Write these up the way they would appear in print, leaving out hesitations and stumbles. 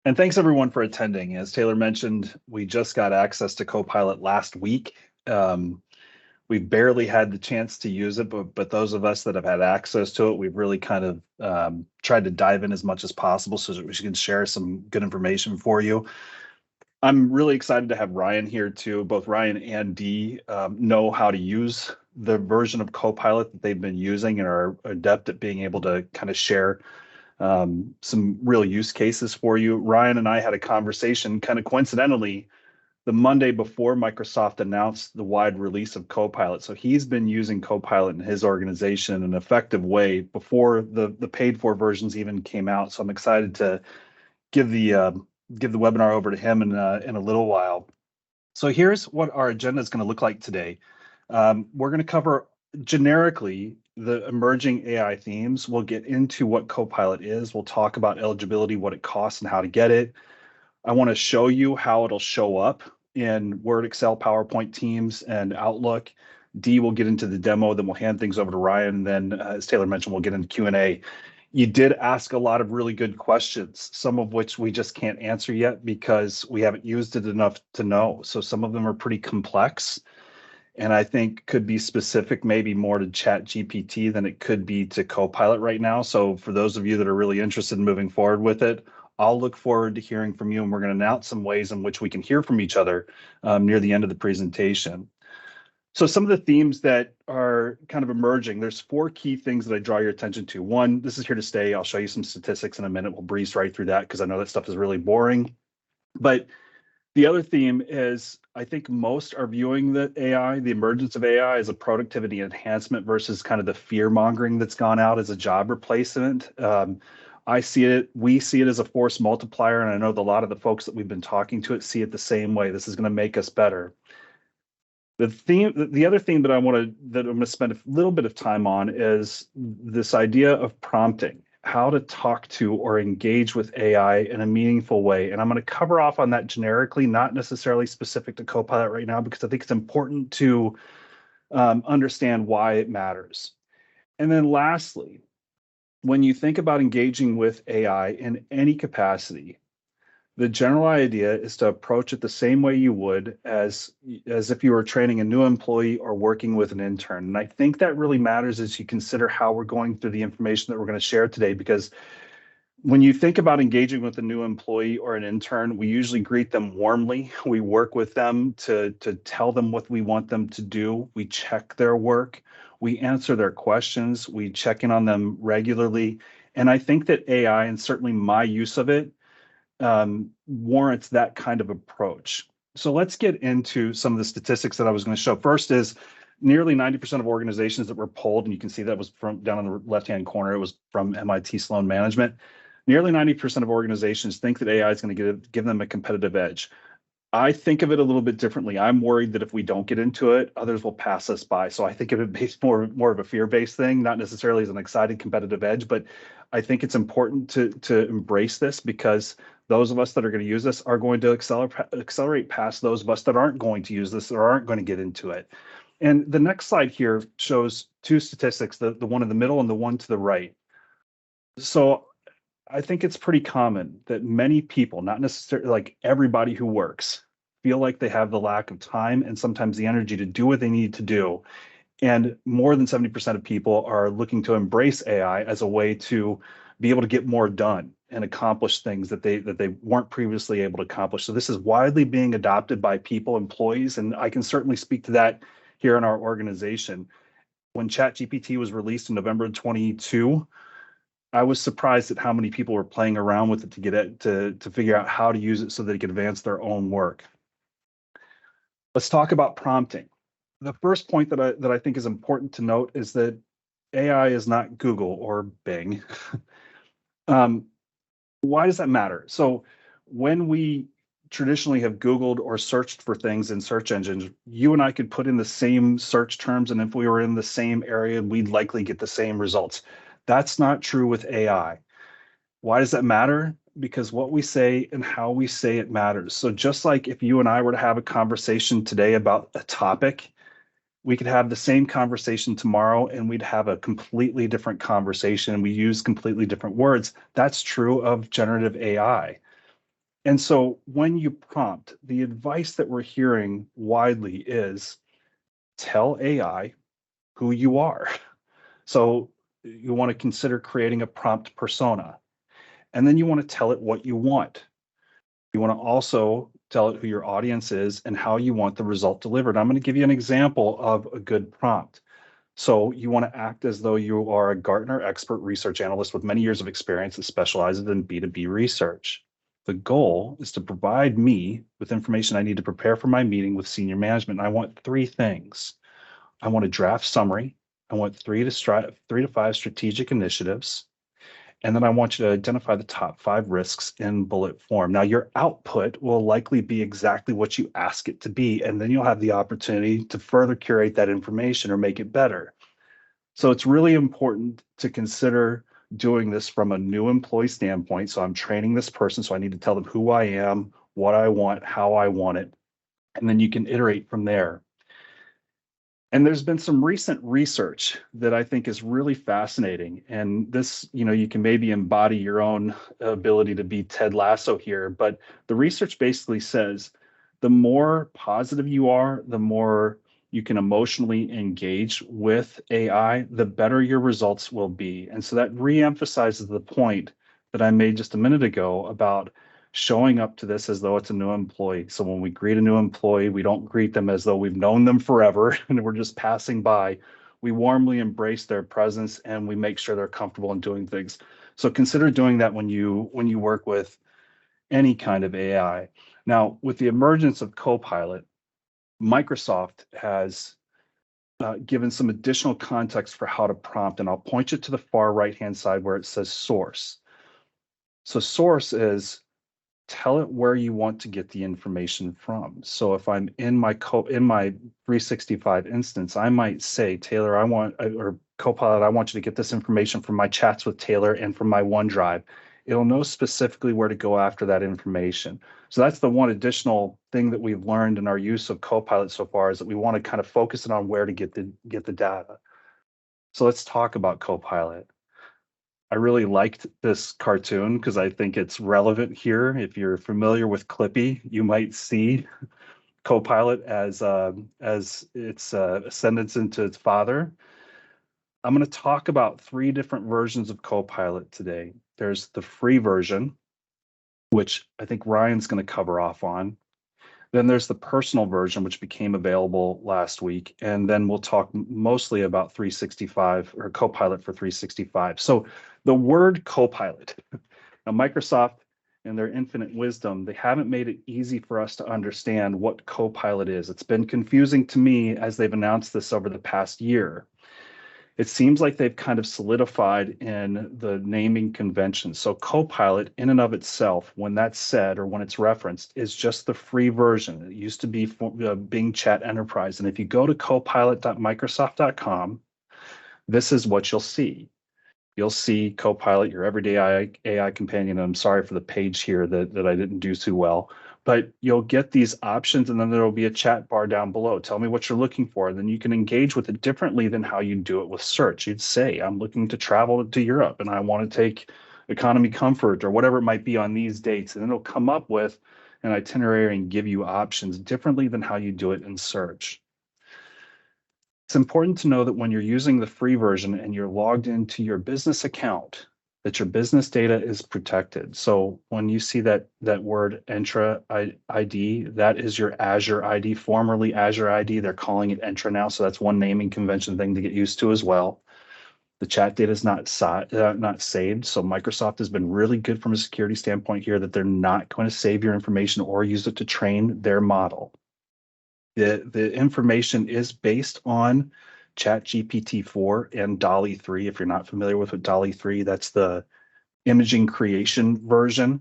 And thanks everyone for attending. As Taylor mentioned, we just got access to Copilot last week. Um, we barely had the chance to use it, but those of us that have had access to it, we've really kind of tried to dive in as much as possible so that we can share some good information for you. I'm really excited to have Ryan here too. Both Ryan and Dee know how to use the version of Copilot that they've been using and are adept at being able to kind of share some real use cases for you. Ryan and I had a conversation kind of coincidentally the Monday before Microsoft announced the wide release of Copilot. So he's been using Copilot in his organization in an effective way before the paid for versions even came out. So I'm excited to give the webinar over to him in a little while. So here's what our agenda is going to look like today. We're going to cover generically the emerging AI themes. We'll get into what Copilot is. We'll talk about eligibility, what it costs, and how to get it. I want to show you how it'll show up in Word, Excel, PowerPoint, Teams, and Outlook. Dee will get into the demo, then we'll hand things over to Ryan. And then, as Taylor mentioned, we'll get into Q&A. You did ask a lot of really good questions, some of which we just can't answer yet because we haven't used it enough to know. So some of them are pretty complex and I think could be specific maybe more to Chat GPT than it could be to Copilot right now. So for those of you that are really interested in moving forward with it, I'll look forward to hearing from you, and we're going to announce some ways in which we can hear from each other near the end of the presentation. So some of the themes that are kind of emerging, there's four key things that I draw your attention to. One, this is here to stay. I'll show you some statistics in a minute. We'll breeze right through that because I know that stuff is really boring. But the other theme is I think most are viewing the AI, the emergence of AI, as a productivity enhancement versus kind of the fear mongering that's gone out as a job replacement. I see it, we see it as a force multiplier, and I know that a lot of the folks that we've been talking to it see it the same way. This is going to make us better. The other theme that I'm going to spend a little bit of time on is this idea of prompting, how to talk to or engage with AI in a meaningful way. And I'm going to cover off on that generically, not necessarily specific to Copilot right now, because I think it's important to understand why it matters. And then lastly, when you think about engaging with AI in any capacity, the general idea is to approach it the same way you would as if you were training a new employee or working with an intern. And I think that really matters as you consider how we're going through the information that we're going to share today, because when you think about engaging with a new employee or an intern, we usually greet them warmly. We work with them to tell them what we want them to do. We check their work. We answer their questions. We check in on them regularly. And I think that AI, and certainly my use of it, warrants that kind of approach. So let's get into some of the statistics that I was going to show. First is nearly 90% of organizations that were polled, and you can see that was from down in the left-hand corner, it was from MIT Sloan Management. Nearly 90% of organizations think that AI is going to give them a competitive edge. I think of it a little bit differently. I'm worried that if we don't get into it, others will pass us by. So I think of it based more of a fear-based thing, not necessarily as an excited competitive edge, but I think it's important to embrace this because those of us that are going to use this are going to accelerate past those of us that aren't going to use this or aren't going to get into it. And the next slide here shows two statistics, the one in the middle and the one to the right. So I think it's pretty common that many people, not necessarily like everybody who works, feel like they have the lack of time and sometimes the energy to do what they need to do. And more than 70% of people are looking to embrace AI as a way to be able to get more done and accomplish things that they weren't previously able to accomplish. So this is widely being adopted by people, employees, and I can certainly speak to that here in our organization. When ChatGPT was released in November 22, I was surprised at how many people were playing around with it to get it to figure out how to use it so they could advance their own work. Let's talk about prompting. The first point that I think is important to note is that AI is not Google or Bing. Why does that matter? So when we traditionally have Googled or searched for things in search engines, you and I could put in the same search terms, and if we were in the same area, we'd likely get the same results. That's not true with AI. Why does that matter? Because what we say and how we say it matters. So just like if you and I were to have a conversation today about a topic, we could have the same conversation tomorrow and we'd have a completely different conversation and we use completely different words. That's true of generative AI. And so when you prompt, the advice that we're hearing widely is tell AI who you are. So you want to consider creating a prompt persona, and then you want to tell it what you want. You want to also tell it who your audience is and how you want the result delivered. I'm going to give you an example of a good prompt. So you want to act as though you are a Gartner expert research analyst with many years of experience that specializes in B2B research. The goal is to provide me with information I need to prepare for my meeting with senior management. And I want three things. I want a draft summary. I want three to five strategic initiatives. And then I want you to identify the top five risks in bullet form. Now, your output will likely be exactly what you ask it to be, and then you'll have the opportunity to further curate that information or make it better. So it's really important to consider doing this from a new employee standpoint. So I'm training this person, so I need to tell them who I am, what I want, how I want it, and then you can iterate from there. And there's been some recent research that I think is really fascinating. And this, you can maybe embody your own ability to be Ted Lasso here, but the research basically says the more positive you are, the more you can emotionally engage with AI, the better your results will be. And so that reemphasizes the point that I made just a minute ago about showing up to this as though it's a new employee. So when we greet a new employee, we don't greet them as though we've known them forever and we're just passing by. We warmly embrace their presence and we make sure they're comfortable in doing things. So consider doing that when you work with any kind of AI. Now, with the emergence of Copilot, Microsoft has given some additional context for how to prompt, and I'll point you to the far right-hand side where it says source. So source is tell it where you want to get the information from. So if I'm in my 365 instance, I might say, Taylor, or Copilot, I want you to get this information from my chats with Taylor and from my OneDrive. It'll know specifically where to go after that information. So that's the one additional thing that we've learned in our use of Copilot so far, is that we want to kind of focus it on where to get the data. So let's talk about Copilot. I really liked this cartoon because I think it's relevant here. If you're familiar with Clippy, you might see Copilot as its ascendance into its father. I'm going to talk about three different versions of Copilot today. There's the free version, which I think Ryan's going to cover off on. Then there's the personal version, which became available last week. And then we'll talk mostly about 365 or Copilot for 365. So the word Copilot, now Microsoft in their infinite wisdom, they haven't made it easy for us to understand what Copilot is. It's been confusing to me as they've announced this over the past year. It seems like they've kind of solidified in the naming convention. So Copilot in and of itself, when that's said or when it's referenced, is just the free version. It used to be Bing Chat Enterprise. And if you go to copilot.microsoft.com, this is what you'll see. You'll see Copilot, your everyday AI companion. And I'm sorry for the page here that I didn't do too well, but you'll get these options and then there'll be a chat bar down below. Tell me what you're looking for. And then you can engage with it differently than how you do it with search. You'd say, I'm looking to travel to Europe and I want to take economy comfort or whatever it might be on these dates. And then it'll come up with an itinerary and give you options differently than how you do it in search. It's important to know that when you're using the free version and you're logged into your business account, that your business data is protected. So when you see that word Entra ID, that is your Azure ID, formerly Azure ID. They're calling it Entra now, so that's one naming convention thing to get used to as well. The chat data is not saved, so Microsoft has been really good from a security standpoint here that they're not going to save your information or use it to train their model. The information is based on ChatGPT-4 and DALL-E 3. If you're not familiar with DALL-E 3, that's the imaging creation version.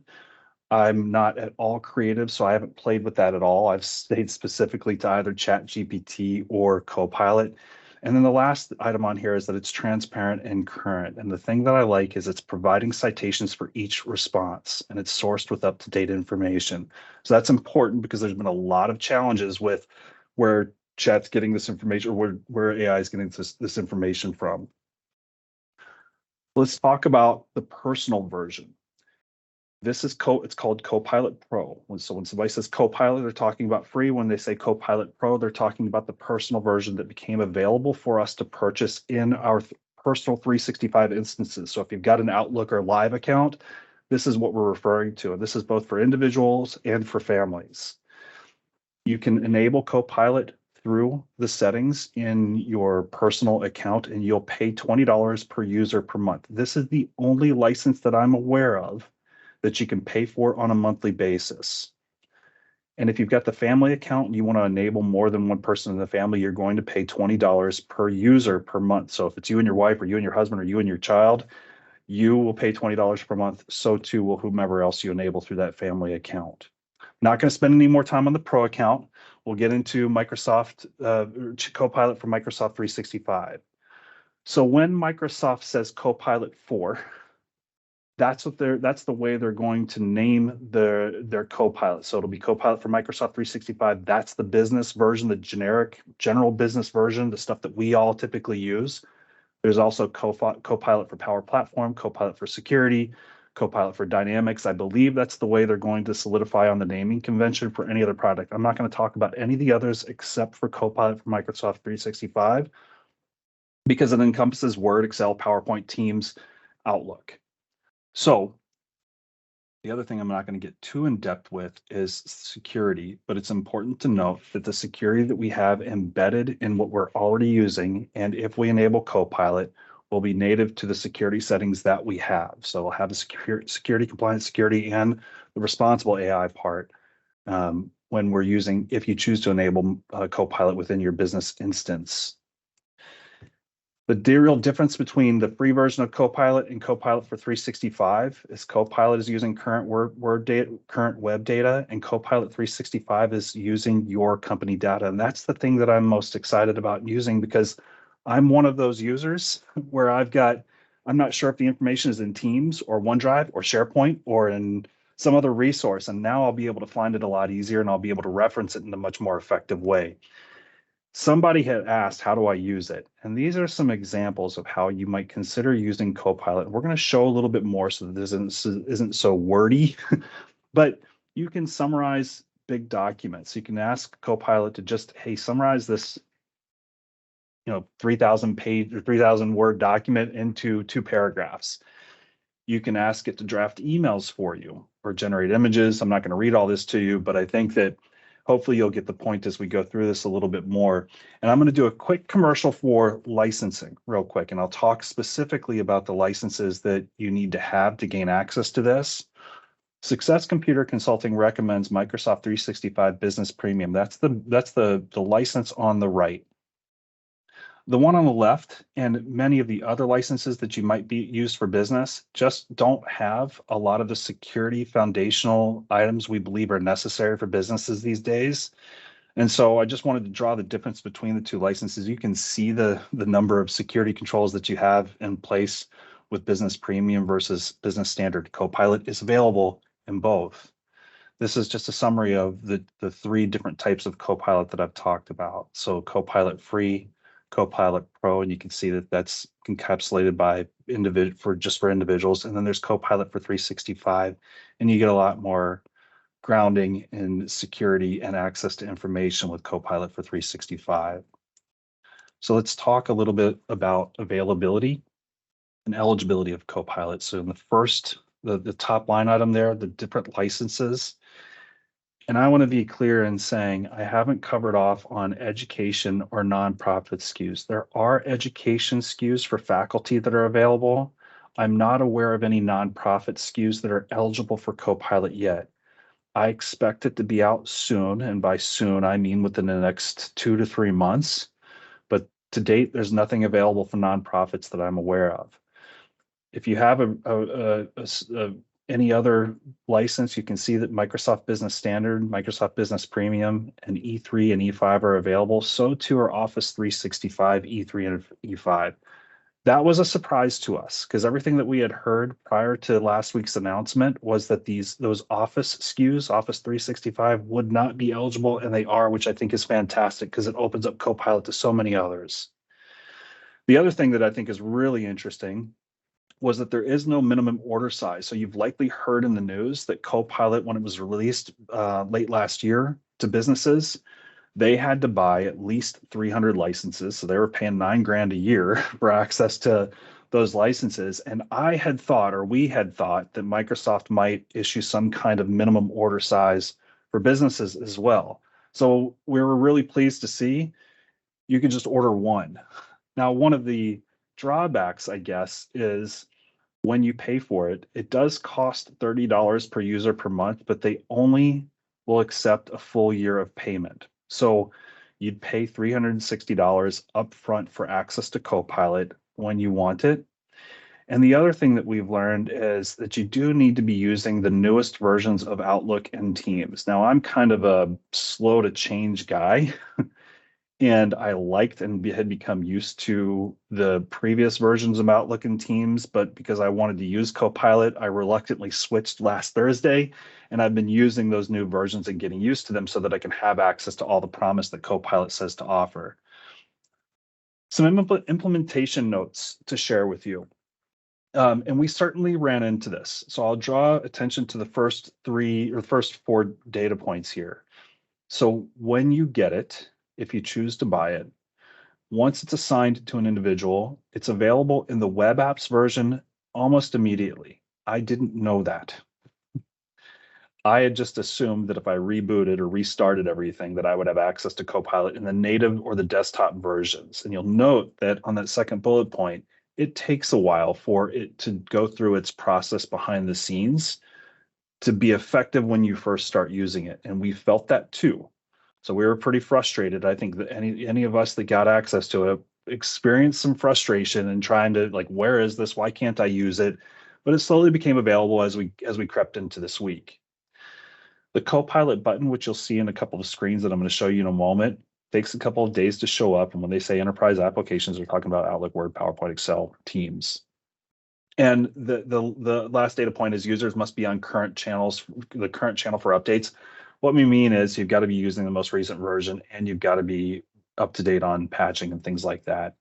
I'm not at all creative, so I haven't played with that at all. I've stayed specifically to either ChatGPT or Copilot. And then the last item on here is that it's transparent and current. And the thing that I like is it's providing citations for each response, and it's sourced with up-to-date information. So that's important because there's been a lot of challenges with where chat's getting this information or where AI is getting this information from. Let's talk about the personal version. It's called Copilot Pro. So when somebody says Copilot, they're talking about free. When they say Copilot Pro, they're talking about the personal version that became available for us to purchase in our personal 365 instances. So if you've got an Outlook or Live account, this is what we're referring to. And this is both for individuals and for families. You can enable Copilot through the settings in your personal account, and you'll pay $20 per user per month. This is the only license that I'm aware of that you can pay for on a monthly basis. And if you've got the family account and you want to enable more than one person in the family, you're going to pay $20 per user per month. So if it's you and your wife, or you and your husband, or you and your child, you will pay $20 per month. So too will whomever else you enable through that family account. Not going to spend any more time on the Pro account. We'll get into Microsoft Copilot for Microsoft 365. So when Microsoft says Copilot 4, that's the way they're going to name their Copilot. So it'll be Copilot for Microsoft 365. That's the business version, the general business version, the stuff that we all typically use. There's also Copilot for Power Platform, Copilot for Security, Copilot for Dynamics. I believe that's the way they're going to solidify on the naming convention for any other product. I'm not going to talk about any of the others except for Copilot for Microsoft 365 because it encompasses Word, Excel, PowerPoint, Teams, Outlook. So the other thing I'm not going to get too in depth with is security, but it's important to note that the security that we have embedded in what we're already using, and if we enable Copilot, will be native to the security settings that we have. So we'll have the security, compliance, security, and the responsible AI part when we're using, if you choose to enable Copilot within your business instance. The real difference between the free version of Copilot and Copilot for 365 is Copilot is using current current web data, and Copilot 365 is using your company data. And that's the thing that I'm most excited about using, because I'm one of those users where I'm not sure if the information is in Teams or OneDrive or SharePoint or in some other resource. And now I'll be able to find it a lot easier, and I'll be able to reference it in a much more effective way. Somebody had asked, how do I use it? And these are some examples of how you might consider using Copilot. We're going to show a little bit more so that this isn't so wordy, but you can summarize big documents. You can ask Copilot to just, hey, summarize this 3,000 page or 3,000 word document into 2 paragraphs. You can ask it to draft emails for you or generate images. I'm not going to read all this to you, but I think that hopefully you'll get the point as we go through this a little bit more. And I'm going to do a quick commercial for licensing real quick, and I'll talk specifically about the licenses that you need to have to gain access to this. Success Computer Consulting recommends Microsoft 365 Business Premium. That's the license on the right. The one on the left and many of the other licenses that you might be used for business just don't have a lot of the security foundational items we believe are necessary for businesses these days. And so I just wanted to draw the difference between the 2 licenses. You can see the number of security controls that you have in place with Business Premium versus Business Standard. Copilot is available in both. This is just a summary of the 3 different types of Copilot that I've talked about. So Copilot Free, Copilot Pro, and you can see that that's encapsulated by for individuals. And then there's Copilot for 365, and you get a lot more grounding in security and access to information with Copilot for 365. So let's talk a little bit about availability and eligibility of Copilot. So in the first, the top line item there, the different licenses. And I want to be clear in saying I haven't covered off on education or nonprofit SKUs. There are education SKUs for faculty that are available. I'm not aware of any nonprofit SKUs that are eligible for Copilot yet. I expect it to be out soon, and by soon I mean within the next 2 to 3 months. But to date, there's nothing available for nonprofits that I'm aware of. If you have any other license, you can see that Microsoft Business Standard, Microsoft Business Premium, and E3 and E5 are available. So too are Office 365, E3 and E5. That was a surprise to us because everything that we had heard prior to last week's announcement was that those Office SKUs, Office 365, would not be eligible, and they are, which I think is fantastic because it opens up Copilot to so many others. The other thing that I think is really interesting was that there is no minimum order size. So you've likely heard in the news that Copilot, when it was released late last year to businesses, they had to buy at least 300 licenses. So they were paying $9,000 a year for access to those licenses. And I had thought, or we had thought, that Microsoft might issue some kind of minimum order size for businesses as well. So we were really pleased to see you could just order one. Now, one of the drawbacks, I guess, is when you pay for it, it does cost $30 per user per month, but they only will accept a full year of payment. So you'd pay $360 upfront for access to Copilot when you want it. And the other thing that we've learned is that you do need to be using the newest versions of Outlook and Teams. Now, I'm kind of a slow to change guy. And I liked and had become used to the previous versions of Outlook and Teams, but because I wanted to use Copilot, I reluctantly switched last Thursday, and I've been using those new versions and getting used to them so that I can have access to all the promise that Copilot says to offer. Some implementation notes to share with you. And we certainly ran into this. So I'll draw attention to the first four data points here. So when you get it, if you choose to buy it, once it's assigned to an individual, it's available in the web apps version almost immediately. I didn't know that. I had just assumed that if I rebooted or restarted everything, that I would have access to Copilot in the native or the desktop versions. And you'll note that on that second bullet point, it takes a while for it to go through its process behind the scenes to be effective when you first start using it. And we felt that too. So we were pretty frustrated. I think that any of us that got access to it experienced some frustration and trying to, like, where is this? Why can't I use it? But it slowly became available as we crept into this week. The Copilot button, which you'll see in a couple of screens that I'm going to show you in a moment, takes a couple of days to show up. And when they say enterprise applications, they're talking about Outlook, Word, PowerPoint, Excel, Teams. And the last data point is users must be on current channels, the current channel for updates. What we mean is you've got to be using the most recent version and you've got to be up to date on patching and things like that.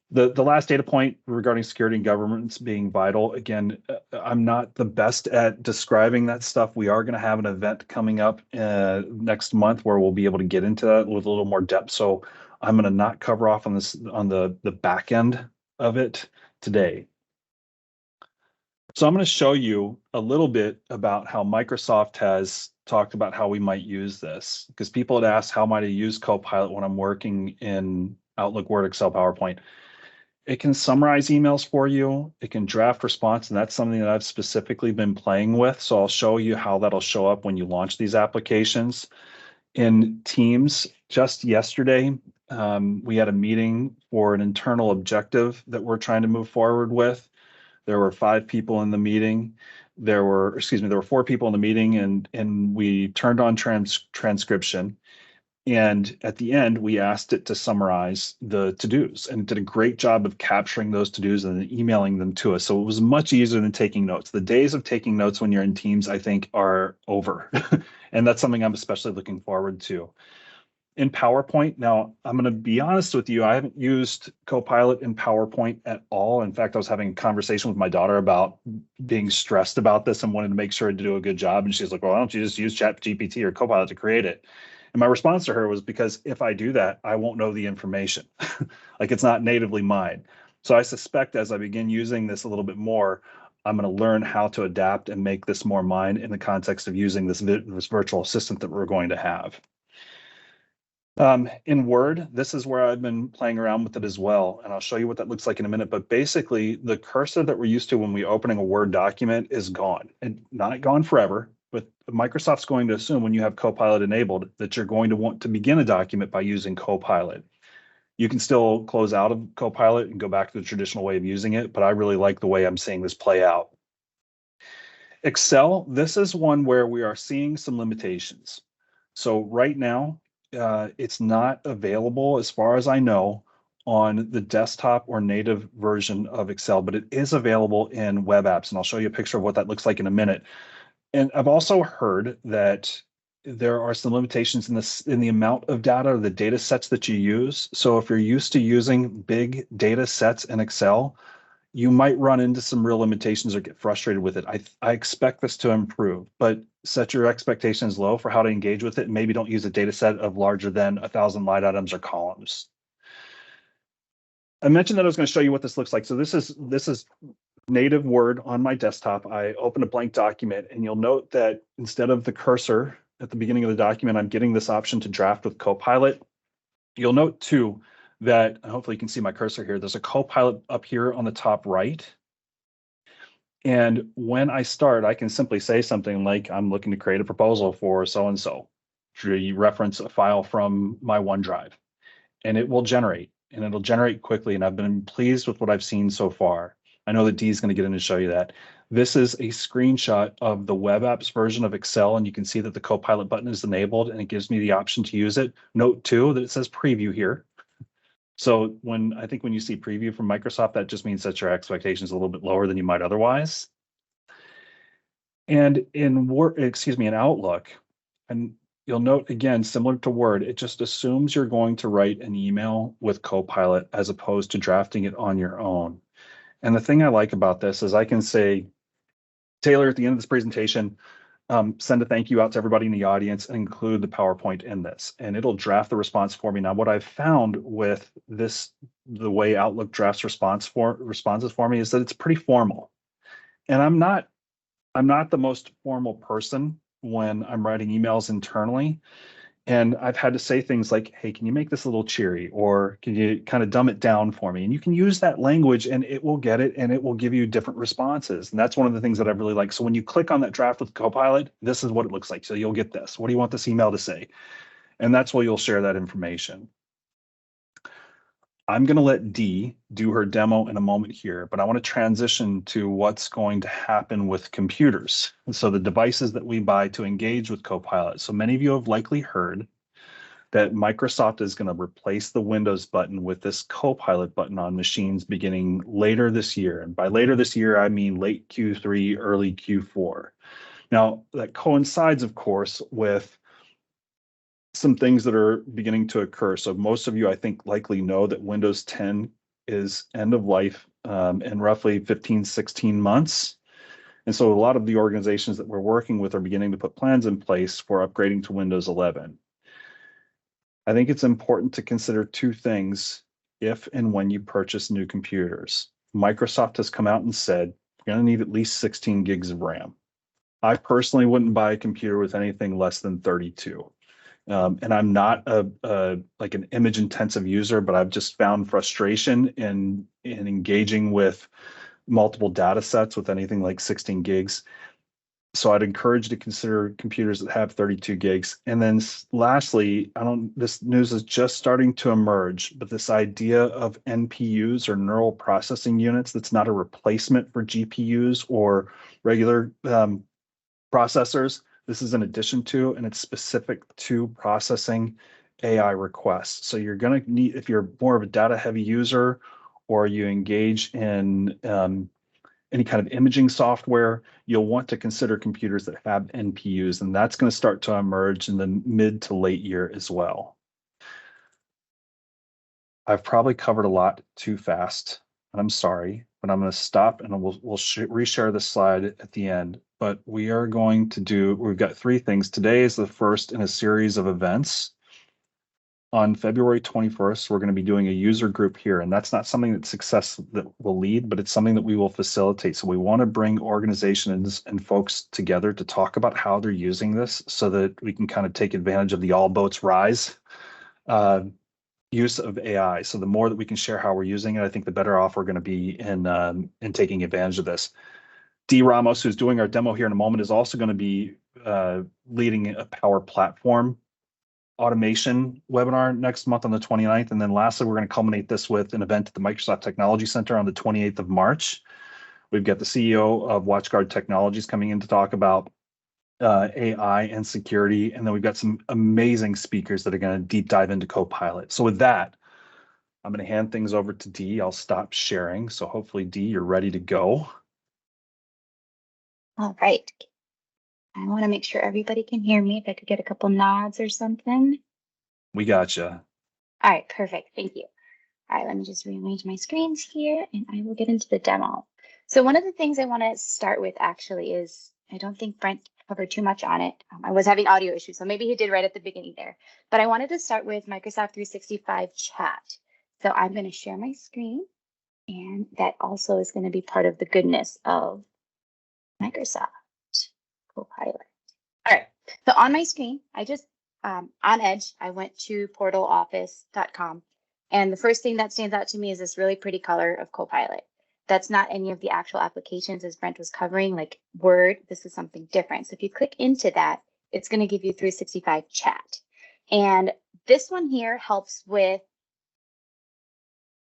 The last data point regarding security and governance being vital, again, I'm not the best at describing that stuff. We are going to have an event coming up next month where we'll be able to get into that with a little more depth. So I'm going to not cover off on this on the back end of it today. So I'm going to show you a little bit about how Microsoft has talked about how we might use this, because people had asked how might I use Copilot when I'm working in Outlook, Word, Excel, PowerPoint. It can summarize emails for you. It can draft response, and that's something that I've specifically been playing with. So I'll show you how that'll show up when you launch these applications. In Teams, just yesterday, we had a meeting for an internal objective that we're trying to move forward with. There were 5 people in the meeting. There were 4 people in the meeting, and we turned on transcription. And at the end, we asked it to summarize the to-dos, and it did a great job of capturing those to-dos and then emailing them to us. So it was much easier than taking notes. The days of taking notes when you're in Teams, I think, are over. And that's something I'm especially looking forward to. In PowerPoint, now I'm going to be honest with you, I haven't used Copilot in PowerPoint at all. In fact, I was having a conversation with my daughter about being stressed about this and wanting to make sure to do a good job. And she's like, well, why don't you just use ChatGPT or Copilot to create it? And my response to her was, because if I do that, I won't know the information. Like, it's not natively mine. So I suspect as I begin using this a little bit more, I'm going to learn how to adapt and make this more mine in the context of using this virtual assistant that we're going to have. In Word, this is where I've been playing around with it as well, and I'll show you what that looks like in a minute. But basically, the cursor that we're used to when we're opening a Word document is gone, and not gone forever. But Microsoft's going to assume when you have Copilot enabled that you're going to want to begin a document by using Copilot. You can still close out of Copilot and go back to the traditional way of using it, but I really like the way I'm seeing this play out. Excel, this is one where we are seeing some limitations. So right now, it's not available, as far as I know, on the desktop or native version of Excel, but it is available in web apps, and I'll show you a picture of what that looks like in a minute. And I've also heard that there are some limitations in the amount of data or the data sets that you use. So if you're used to using big data sets in Excel, you might run into some real limitations or get frustrated with it. I expect this to improve, but set your expectations low for how to engage with it. And maybe don't use a data set of larger than 1,000 line items or columns. I mentioned that I was going to show you what this looks like. So this is native Word on my desktop. I open a blank document, and you'll note that instead of the cursor at the beginning of the document, I'm getting this option to draft with Copilot. You'll note too that, hopefully you can see my cursor here, there's a Copilot up here on the top right. And when I start, I can simply say something like, I'm looking to create a proposal for so-and-so. You reference a file from my OneDrive, and it will generate, and it'll generate quickly. And I've been pleased with what I've seen so far. I know that Dee is going to get in to show you that. This is a screenshot of the web apps version of Excel, and you can see that the Copilot button is enabled, and it gives me the option to use it. Note too that it says preview here. So I think when you see preview from Microsoft, that just means that your expectations a little bit lower than you might otherwise. And in Outlook, and you'll note again, similar to Word, it just assumes you're going to write an email with Copilot as opposed to drafting it on your own. And the thing I like about this is I can say, Taylor, at the end of this presentation, send a thank you out to everybody in the audience and include the PowerPoint in this, and it'll draft the response for me. Now, what I've found with this, the way Outlook drafts responses for me, is that it's pretty formal. And I'm not the most formal person when I'm writing emails internally. And I've had to say things like, hey, can you make this a little cheery? Or can you kind of dumb it down for me? And you can use that language and it will get it, and it will give you different responses. And that's one of the things that I really like. So when you click on that draft with Copilot, this is what it looks like. So you'll get this. What do you want this email to say? And that's where you'll share that information. I'm going to let Dee do her demo in a moment here, but I want to transition to what's going to happen with computers. And so the devices that we buy to engage with Copilot. So many of you have likely heard that Microsoft is going to replace the Windows button with this Copilot button on machines beginning later this year. And by later this year, I mean late Q3, early Q4. Now, that coincides, of course, with some things that are beginning to occur. So most of you, I think, likely know that Windows 10 is end of life in roughly 15, 16 months. And so a lot of the organizations that we're working with are beginning to put plans in place for upgrading to Windows 11. I think it's important to consider two things if and when you purchase new computers. Microsoft has come out and said, you're going to need at least 16 gigs of RAM. I personally wouldn't buy a computer with anything less than 32. And I'm not like an image intensive user, but I've just found frustration in engaging with multiple data sets with anything like 16 gigs. So I'd encourage you to consider computers that have 32 gigs. And then lastly, this news is just starting to emerge, but this idea of NPUs or neural processing units, that's not a replacement for GPUs or regular processors. This is in addition to, and it's specific to processing AI requests. So you're going to need, if you're more of a data heavy user or you engage in any kind of imaging software, you'll want to consider computers that have NPUs, and that's going to start to emerge in the mid to late year as well. I've probably covered a lot too fast, and I'm sorry, but I'm going to stop and we'll reshare this slide at the end. But we've got three things. Today is the first in a series of events. On February 21st, we're going to be doing a user group here, and that's not something that will lead, but it's something that we will facilitate. So we want to bring organizations and folks together to talk about how they're using this so that we can kind of take advantage of the all boats rise use of AI. So the more that we can share how we're using it, I think the better off we're going to be in taking advantage of this. Dee Ramos, who's doing our demo here in a moment, is also going to be leading a Power Platform automation webinar next month on the 29th. And then lastly, we're going to culminate this with an event at the Microsoft Technology Center on the 28th of March. We've got the CEO of WatchGuard Technologies coming in to talk about AI and security. And then we've got some amazing speakers that are going to deep dive into Copilot. So with that, I'm going to hand things over to Dee. I'll stop sharing. So hopefully, Dee, you're ready to go. All right. I want to make sure everybody can hear me. If I could get a couple nods or something. We got you. All right, perfect. Thank you. All right, let me just rearrange my screens here and I will get into the demo. So one of the things I want to start with actually is, I don't think Brent covered too much on it. I was having audio issues, so maybe he did right at the beginning there. But I wanted to start with Microsoft 365 chat. So I'm going to share my screen, and that also is going to be part of the goodness of Microsoft Copilot. All right, so on my screen, I just, on Edge, I went to portaloffice.com. And the first thing that stands out to me is this really pretty color of Copilot. That's not any of the actual applications as Brent was covering, like Word. This is something different. So if you click into that, it's going to give you 365 chat. And this one here helps with,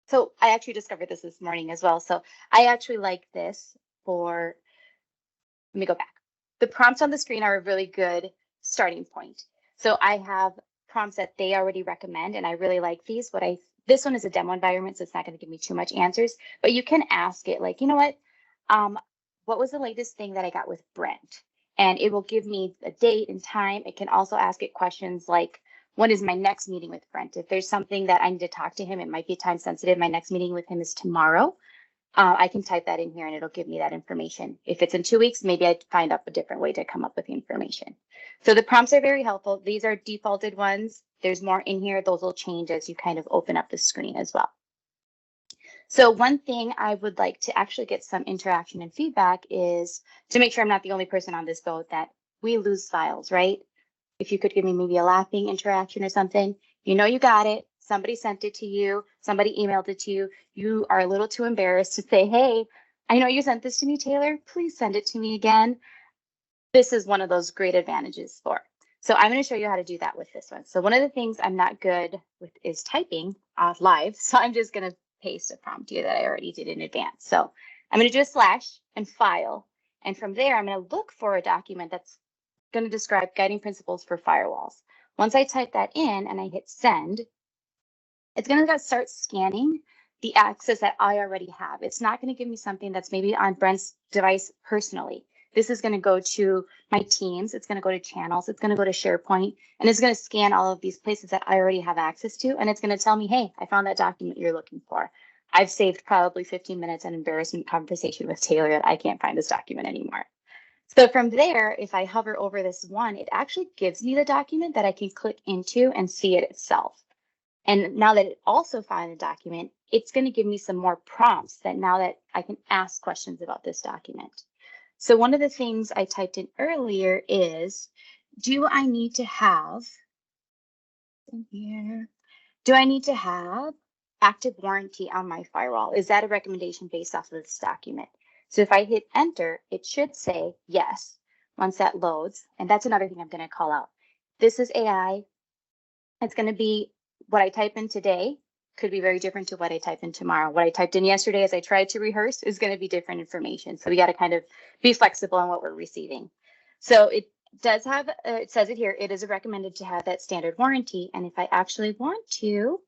so I actually discovered this morning as well. So I actually like this for, let me go back. The prompts on the screen are a really good starting point. So I have prompts that they already recommend, and I really like these. This one is a demo environment, so it's not going to give me too much answers, but you can ask it like, you know what was the latest thing that I got with Brent? And it will give me a date and time. It can also ask it questions like, when is my next meeting with Brent? If there's something that I need to talk to him, it might be time sensitive. My next meeting with him is tomorrow. I can type that in here and it'll give me that information. If it's in 2 weeks, maybe I'd find up a different way to come up with the information. So the prompts are very helpful. These are defaulted ones. There's more in here. Those will change as you kind of open up the screen as well. So one thing I would like to actually get some interaction and feedback is to make sure I'm not the only person on this boat that we lose files, right? If you could give me maybe a laughing interaction or something, you know you got it. Somebody sent it to you. Somebody emailed it to you. You are a little too embarrassed to say, hey, I know you sent this to me, Taylor. Please send it to me again. This is one of those great advantages for. So I'm going to show you how to do that with this one. So one of the things I'm not good with is typing live. So I'm just going to paste a prompt here that I already did in advance. So I'm going to do a slash and file. And from there, I'm going to look for a document that's going to describe guiding principles for firewalls. Once I type that in and I hit send, it's going to start scanning the access that I already have. It's not going to give me something that's maybe on Brent's device personally. This is going to go to my Teams. It's going to go to channels. It's going to go to SharePoint, and it's going to scan all of these places that I already have access to. And it's going to tell me, hey, I found that document you're looking for. I've saved probably 15 minutes an embarrassing conversation with Taylor that I can't find this document anymore. So from there, if I hover over this one, it actually gives me the document that I can click into and see it itself. And now that it also found the document, it's going to give me some more prompts that now that I can ask questions about this document. So one of the things I typed in earlier is, do I need to have active warranty on my firewall? Is that a recommendation based off of this document? So if I hit enter, it should say yes once that loads. And that's another thing I'm going to call out. This is AI. It's going to be what I type in today could be very different to what I type in tomorrow. What I typed in yesterday as I tried to rehearse is going to be different information. So we got to kind of be flexible on what we're receiving. So it does have, it says it here, it is recommended to have that standard warranty. And if I actually want to,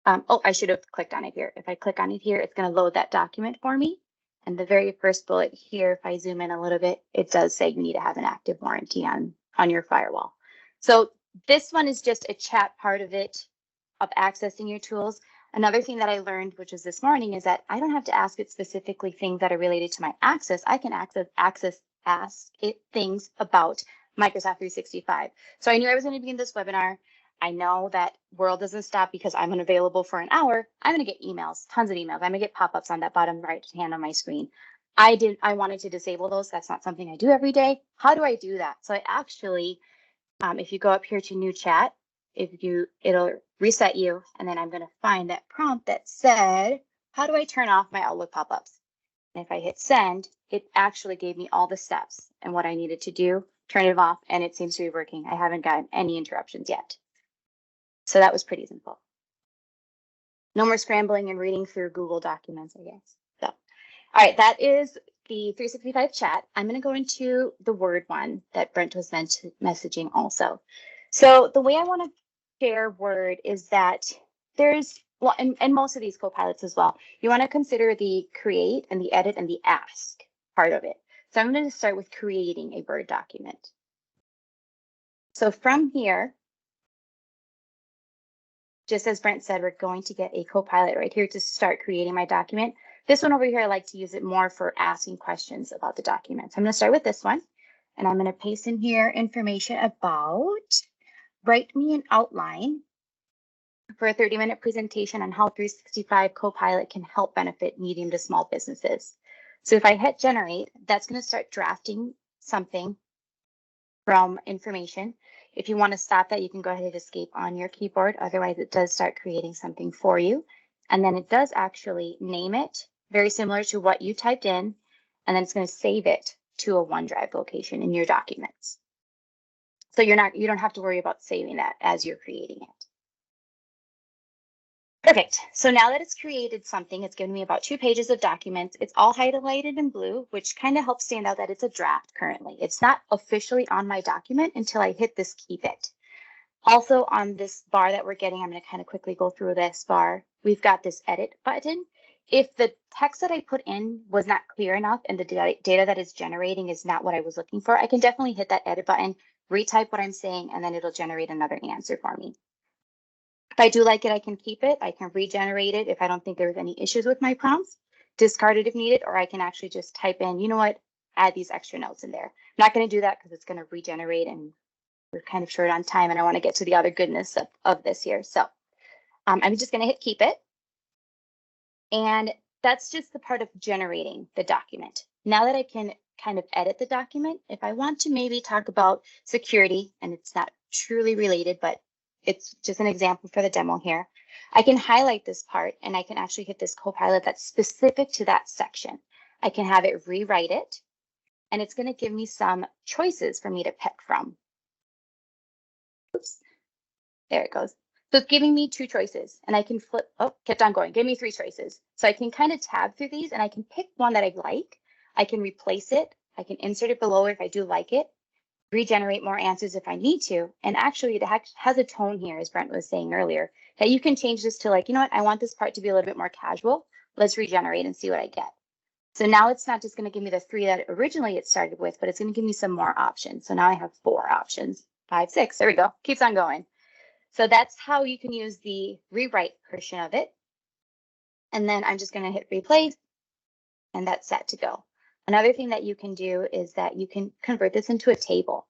I should have clicked on it here. If I click on it here, it's going to load that document for me. And the very first bullet here, if I zoom in a little bit, it does say you need to have an active warranty on your firewall. So this one is just a chat part of it, of accessing your tools. Another thing that I learned, which was this morning, is that I don't have to ask it specifically things that are related to my access. I can ask it things about Microsoft 365. So I knew I was going to be in this webinar. I know that world doesn't stop because I'm unavailable for an hour. I'm going to get emails, tons of emails. I'm going to get pop-ups on that bottom right hand on my screen. I wanted to disable those. That's not something I do every day. How do I do that? So I actually, if you go up here to new chat, it'll reset you. And then I'm going to find that prompt that said, how do I turn off my Outlook pop-ups? And if I hit send, it actually gave me all the steps and what I needed to do, turn it off, and it seems to be working. I haven't gotten any interruptions yet. So that was pretty simple. No more scrambling and reading through Google documents, I guess. So, all right, that is the 365 chat. I'm going to go into the Word one that Brent was messaging also. So the way I want to share Word is that there's, well, and most of these Copilots as well, you want to consider the create and the edit and the ask part of it. So I'm going to start with creating a Word document. So from here, just as Brent said, we're going to get a Copilot right here to start creating my document. This one over here, I like to use it more for asking questions about the document. So I'm going to start with this one, and I'm going to paste in here information about write me an outline for a 30-minute presentation on how 365 Copilot can help benefit medium to small businesses. So if I hit generate, that's going to start drafting something from information. If you want to stop that, you can go ahead and escape on your keyboard. Otherwise, it does start creating something for you. And then it does actually name it, very similar to what you typed in. And then it's going to save it to a OneDrive location in your documents. So you don't have to worry about saving that as you're creating it. Perfect. So now that it's created something, it's given me about 2 pages of documents. It's all highlighted in blue, which kind of helps stand out that it's a draft currently. It's not officially on my document until I hit this keep it. Also on this bar that we're getting, I'm going to kind of quickly go through this bar. We've got this edit button. If the text that I put in was not clear enough and the data that it's generating is not what I was looking for, I can definitely hit that edit button, retype what I'm saying, and then it'll generate another answer for me. If I do like it, I can keep it. I can regenerate it if I don't think there's any issues with my prompts, discard it if needed, or I can actually just type in, you know what, add these extra notes in there. I'm not going to do that because it's going to regenerate and we're kind of short on time and I want to get to the other goodness of this here. So I'm just going to hit keep it. And that's just the part of generating the document. Now that I can kind of edit the document, if I want to maybe talk about security, and it's not truly related, but it's just an example for the demo here, I can highlight this part and I can actually hit this Copilot that's specific to that section. I can have it rewrite it, and it's going to give me some choices for me to pick from. Oops, there it goes. So it's giving me 2 choices, and I can flip, oh, kept on going, give me 3 choices. So I can kind of tab through these and I can pick one that I like. I can replace it. I can insert it below if I do like it, regenerate more answers if I need to. And actually it has a tone here, as Brent was saying earlier, that you can change this to like, you know what, I want this part to be a little bit more casual. Let's regenerate and see what I get. So now it's not just going to give me the 3 that originally it started with, but it's going to give me some more options. So now I have 4 options, 5, 6, there we go, keeps on going. So that's how you can use the rewrite portion of it. And then I'm just going to hit replace, and that's set to go. Another thing that you can do is that you can convert this into a table.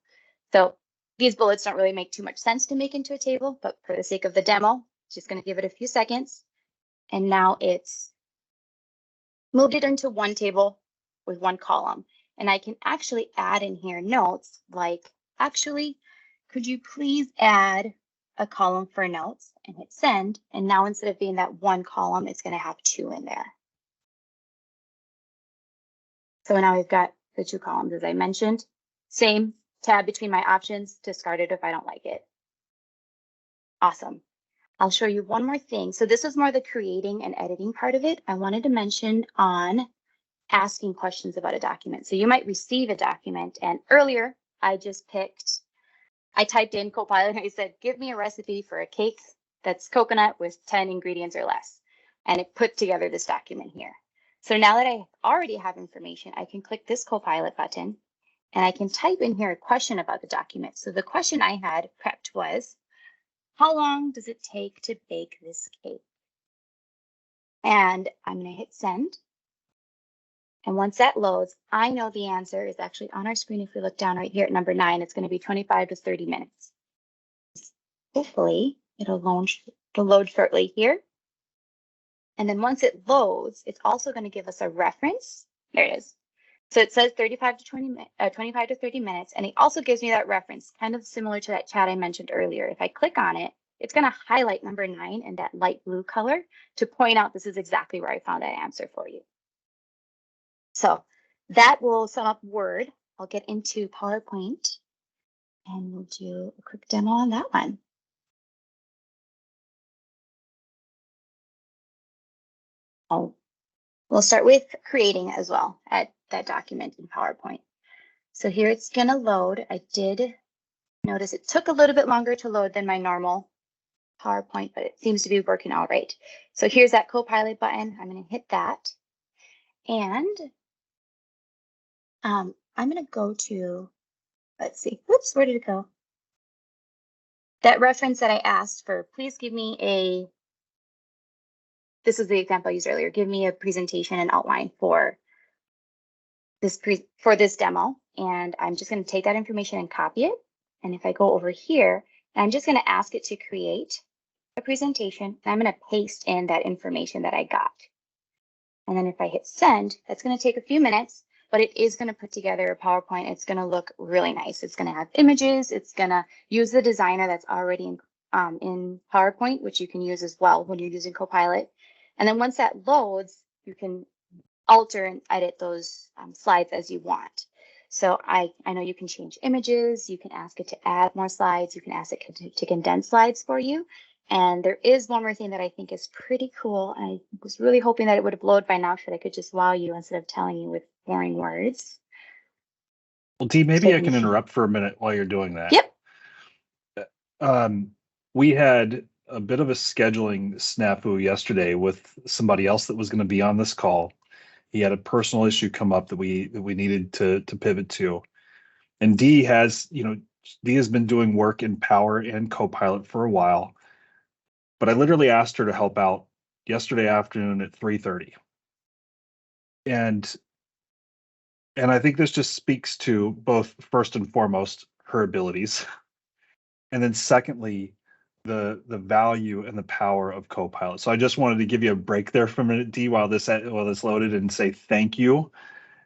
So these bullets don't really make too much sense to make into a table, but for the sake of the demo, just going to give it a few seconds. And now it's moved it into one table with 1 column. And I can actually add in here notes like, actually, could you please add a column for notes, and hit send. And now instead of being that 1 column, it's going to have 2 in there. So now we've got the 2 columns, as I mentioned. Same tab between my options, discard it if I don't like it. Awesome. I'll show you one more thing. So this is more the creating and editing part of it. I wanted to mention on asking questions about a document. So you might receive a document, and earlier I typed in Copilot and I said, give me a recipe for a cake that's coconut with 10 ingredients or less. And it put together this document here. So now that I already have information, I can click this Copilot button and I can type in here a question about the document. So the question I had prepped was, how long does it take to bake this cake? And I'm going to hit send. And once that loads, I know the answer is actually on our screen. If we look down right here at number 9, it's going to be 25 to 30 minutes. Hopefully it'll load shortly here. And then once it loads, it's also going to give us a reference. There it is. So it says 25 to 30 minutes. And it also gives me that reference, kind of similar to that chat I mentioned earlier. If I click on it, it's going to highlight number 9 in that light blue color to point out this is exactly where I found that answer for you. So that will sum up Word. I'll get into PowerPoint and we'll do a quick demo on that one. We'll start with creating as well at that document in PowerPoint. So here it's going to load. I did notice it took a little bit longer to load than my normal PowerPoint, but it seems to be working all right. So here's that Copilot button. I'm going to hit that. And I'm going to go to, let's see, whoops, where did it go? that reference that I asked for, please give me this is the example I used earlier, give me a presentation and outline for this demo. And I'm just going to take that information and copy it. And if I go over here, I'm just going to ask it to create a presentation, and I'm going to paste in that information that I got. And then if I hit send, that's going to take a few minutes, but it is going to put together a PowerPoint. It's going to look really nice. It's going to have images. It's going to use the designer that's already in PowerPoint, which you can use as well when you're using Copilot. And then once that loads, you can alter and edit those slides as you want. So I know you can change images. You can ask it to add more slides. You can ask it to condense slides for you. And there is one more thing that I think is pretty cool. I was really hoping that it would have loaded by now so that I could just wow you instead of telling you with boring words. Well, Dee, maybe I can interrupt for a minute while you're doing that. Yep. We had a bit of a scheduling snafu yesterday with somebody else that was going to be on this call. He had a personal issue come up that we needed to pivot to. And Dee has been doing work in Power and Copilot for a while. But I literally asked her to help out yesterday afternoon at 3:30. And I think this just speaks to both, first and foremost, her abilities. And then secondly, the value and the power of Copilot. So I just wanted to give you a break there for a minute, Dee, while this loaded, and say thank you.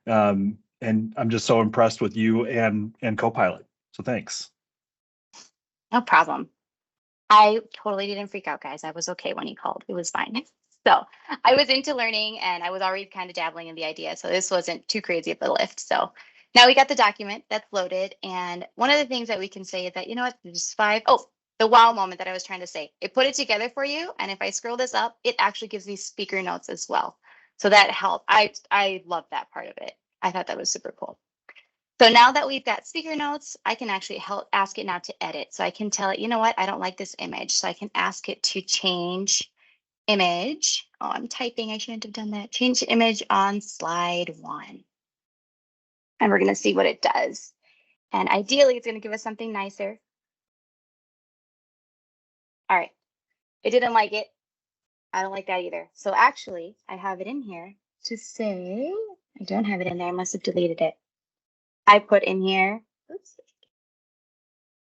And I'm just so impressed with you and Copilot. So thanks. No problem. I totally didn't freak out, guys. I was okay when he called. It was fine. So I was into learning and I was already kind of dabbling in the idea. So this wasn't too crazy of a lift. So now we got the document that's loaded. And one of the things that we can say is that, you know what, there's the wow moment that I was trying to say. It put it together for you. And if I scroll this up, it actually gives me speaker notes as well. So that helped. I love that part of it. I thought that was super cool. So now that we've got speaker notes, I can actually ask it now to edit. So I can tell it, you know what, I don't like this image. So I can ask it to change image. Oh, I'm typing. I shouldn't have done that. Change image on slide 1. And we're going to see what it does. And ideally, it's going to give us something nicer. All right. It didn't like it. I don't like that either. So actually, I have it in here to say, I don't have it in there. I must have deleted it. I put in here, oops,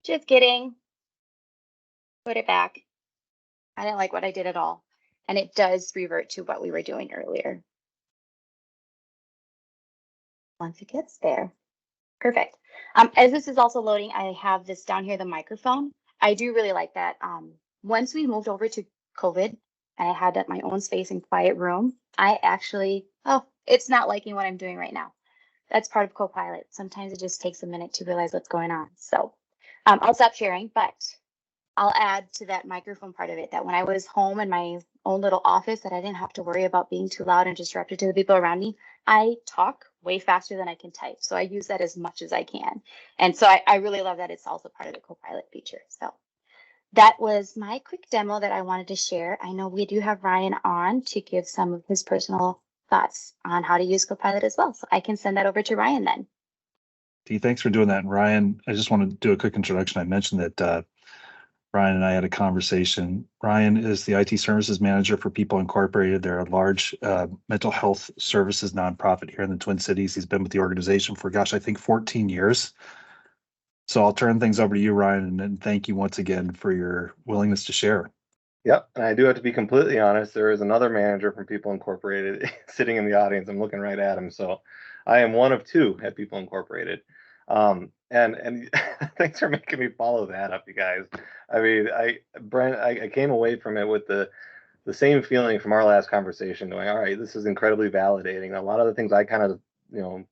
just kidding. Put it back. I didn't like what I did at all. And it does revert to what we were doing earlier. Once it gets there. Perfect. As this is also loading, I have this down here, the microphone. I do really like that. Once we moved over to COVID and I had my own space and quiet room, I actually, it's not liking what I'm doing right now. That's part of Copilot. Sometimes it just takes a minute to realize what's going on. So I'll stop sharing, but I'll add to that microphone part of it that when I was home in my own little office that I didn't have to worry about being too loud and disruptive to the people around me, I talk way faster than I can type. So I use that as much as I can. And so I really love that it's also part of the Copilot feature. So that was my quick demo that I wanted to share. I know we do have Ryan on to give some of his personal thoughts on how to use Copilot as well. So I can send that over to Ryan then. Dee, thanks for doing that. And Ryan, I just want to do a quick introduction. I mentioned that Ryan and I had a conversation. Ryan is the IT services manager for People Incorporated. They're a large mental health services nonprofit here in the Twin Cities. He's been with the organization for, I think 14 years. So I'll turn things over to you, Ryan, and thank you once again for your willingness to share. Yep, and I do have to be completely honest. There is another manager from People Incorporated sitting in the audience. I'm looking right at him. So I am one of two at People Incorporated. And thanks for making me follow that up, you guys. I mean, Brent, I came away from it with the same feeling from our last conversation, going, all right, this is incredibly validating. A lot of the things I kind of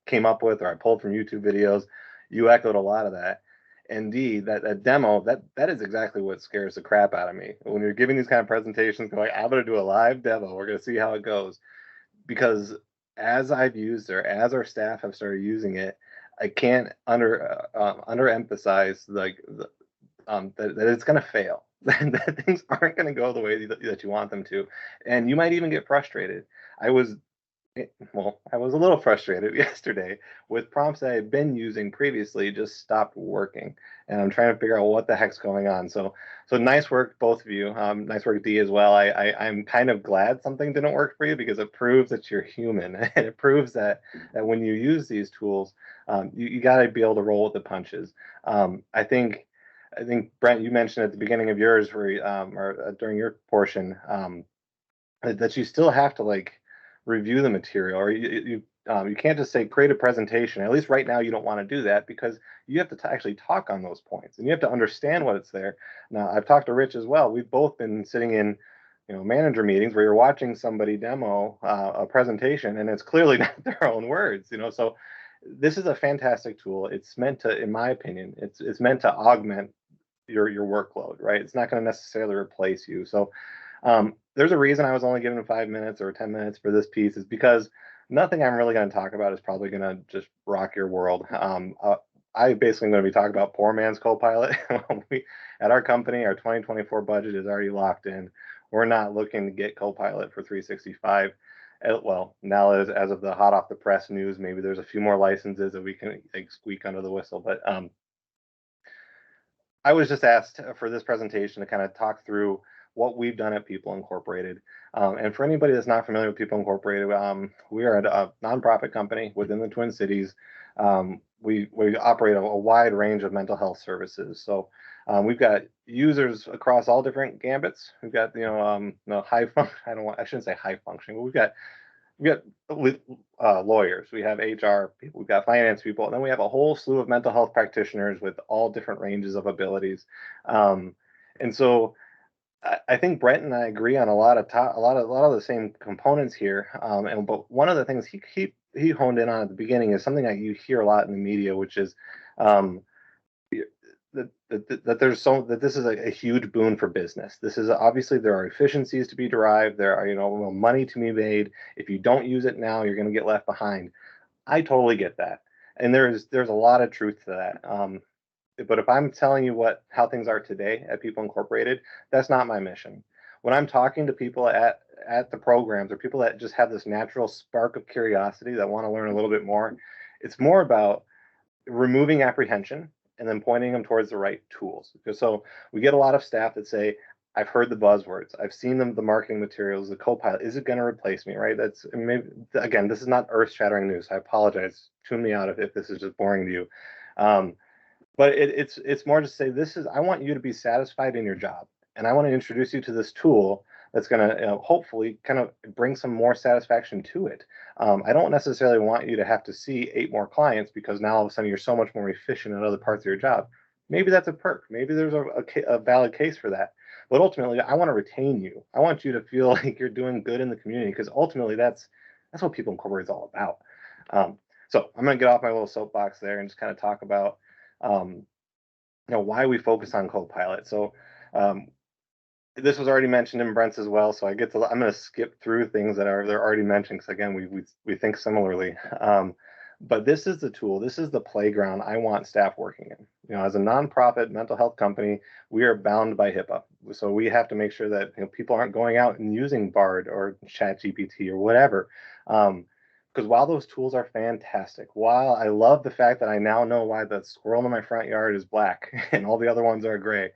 came up with or I pulled from YouTube videos, you echoed a lot of that. Indeed, that demo, that is exactly what scares the crap out of me. When you're giving these kind of presentations, going, I'm going to do a live demo. We're going to see how it goes. Because as I've used it, as our staff have started using it, I can't underemphasize that it's going to fail. That things aren't going to go the way that you want them to, and you might even get frustrated. I was Well, I was a little frustrated yesterday with prompts that I had been using previously just stopped working, and I'm trying to figure out what the heck's going on. So nice work, both of you. Nice work, D, as well. I'm kind of glad something didn't work for you because it proves that you're human, and it proves that when you use these tools, you got to be able to roll with the punches. I think Brent, you mentioned at the beginning of yours, where or during your portion, that you still have to like review the material, or you can't just say create a presentation. At least right now you don't want to do that because you have to actually talk on those points and you have to understand what it's there. Now I've talked to Rich as well. We've both been sitting in manager meetings where you're watching somebody demo a presentation and it's clearly not their own words. So this is a fantastic tool. It's meant to, in my opinion, it's meant to augment your workload, right? It's not going to necessarily replace you. So there's a reason I was only given 5 minutes or 10 minutes for this piece, is because nothing I'm really going to talk about is probably going to just rock your world. I basically am going to be talking about poor man's Copilot. At our company, our 2024 budget is already locked in. We're not looking to get Copilot for 365. Well, now as of the hot off the press news, maybe there's a few more licenses that we can like squeak under the whistle. But I was just asked for this presentation to kind of talk through what we've done at People Incorporated. And for anybody that's not familiar with People Incorporated, we are a nonprofit company within the Twin Cities. We operate a wide range of mental health services. So we've got users across all different gambits. We've got high function. I shouldn't say high functioning, but we got lawyers, we have HR people, we've got finance people, and then we have a whole slew of mental health practitioners with all different ranges of abilities. And so I think Brent and I agree on a lot of the same components here. But one of the things he honed in on at the beginning is something that you hear a lot in the media, which is um, that this is a huge boon for business. This is obviously, there are efficiencies to be derived. There are money to be made. If you don't use it now, you're going to get left behind. I totally get that, and there's a lot of truth to that. But if I'm telling you how things are today at People Incorporated, that's not my mission. When I'm talking to people at the programs, or people that just have this natural spark of curiosity that want to learn a little bit more, it's more about removing apprehension and then pointing them towards the right tools. So we get a lot of staff that say, I've heard the buzzwords, I've seen the marketing materials, the Copilot, is it going to replace me, right? That's maybe, again, this is not earth-shattering news. I apologize. Tune me out if this is just boring to you. But it's more to say, I want you to be satisfied in your job, and I want to introduce you to this tool that's going to hopefully kind of bring some more satisfaction to it. I don't necessarily want you to have to see 8 more clients because now all of a sudden you're so much more efficient in other parts of your job. Maybe that's a perk. Maybe there's a valid case for that. But ultimately, I want to retain you. I want you to feel like you're doing good in the community, because ultimately that's what People Incorporated is all about. So I'm going to get off my little soapbox there and just kind of talk about why we focus on Copilot. So this was already mentioned in Brent's as well, so I'm going to skip through things they're already mentioned, because again, we think similarly. But this is the tool, this is the playground I want staff working in. As a nonprofit mental health company, we are bound by HIPAA, so we have to make sure that people aren't going out and using Bard or ChatGPT or whatever. Because while those tools are fantastic, while I love the fact that I now know why the squirrel in my front yard is black and all the other ones are gray,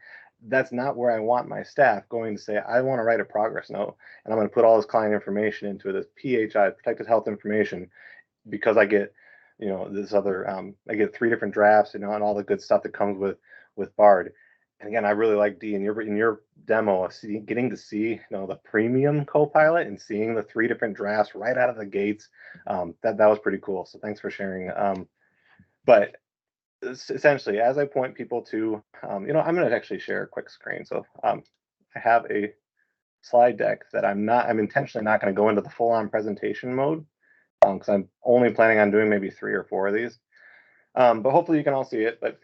that's not where I want my staff going to say, I want to write a progress note and I'm going to put all this client information into this PHI, protected health information, because I get, this other, I get 3 different drafts, and all the good stuff that comes with Bard. And again, I really like D in your demo of getting to see, the premium Copilot and seeing the 3 different drafts right out of the gates. That was pretty cool. So thanks for sharing. But essentially, as I point people to, I'm going to actually share a quick screen. So I have a slide deck that I'm intentionally not going to go into the full-on presentation mode, because I'm only planning on doing maybe 3 or 4 of these. But hopefully you can all see it. But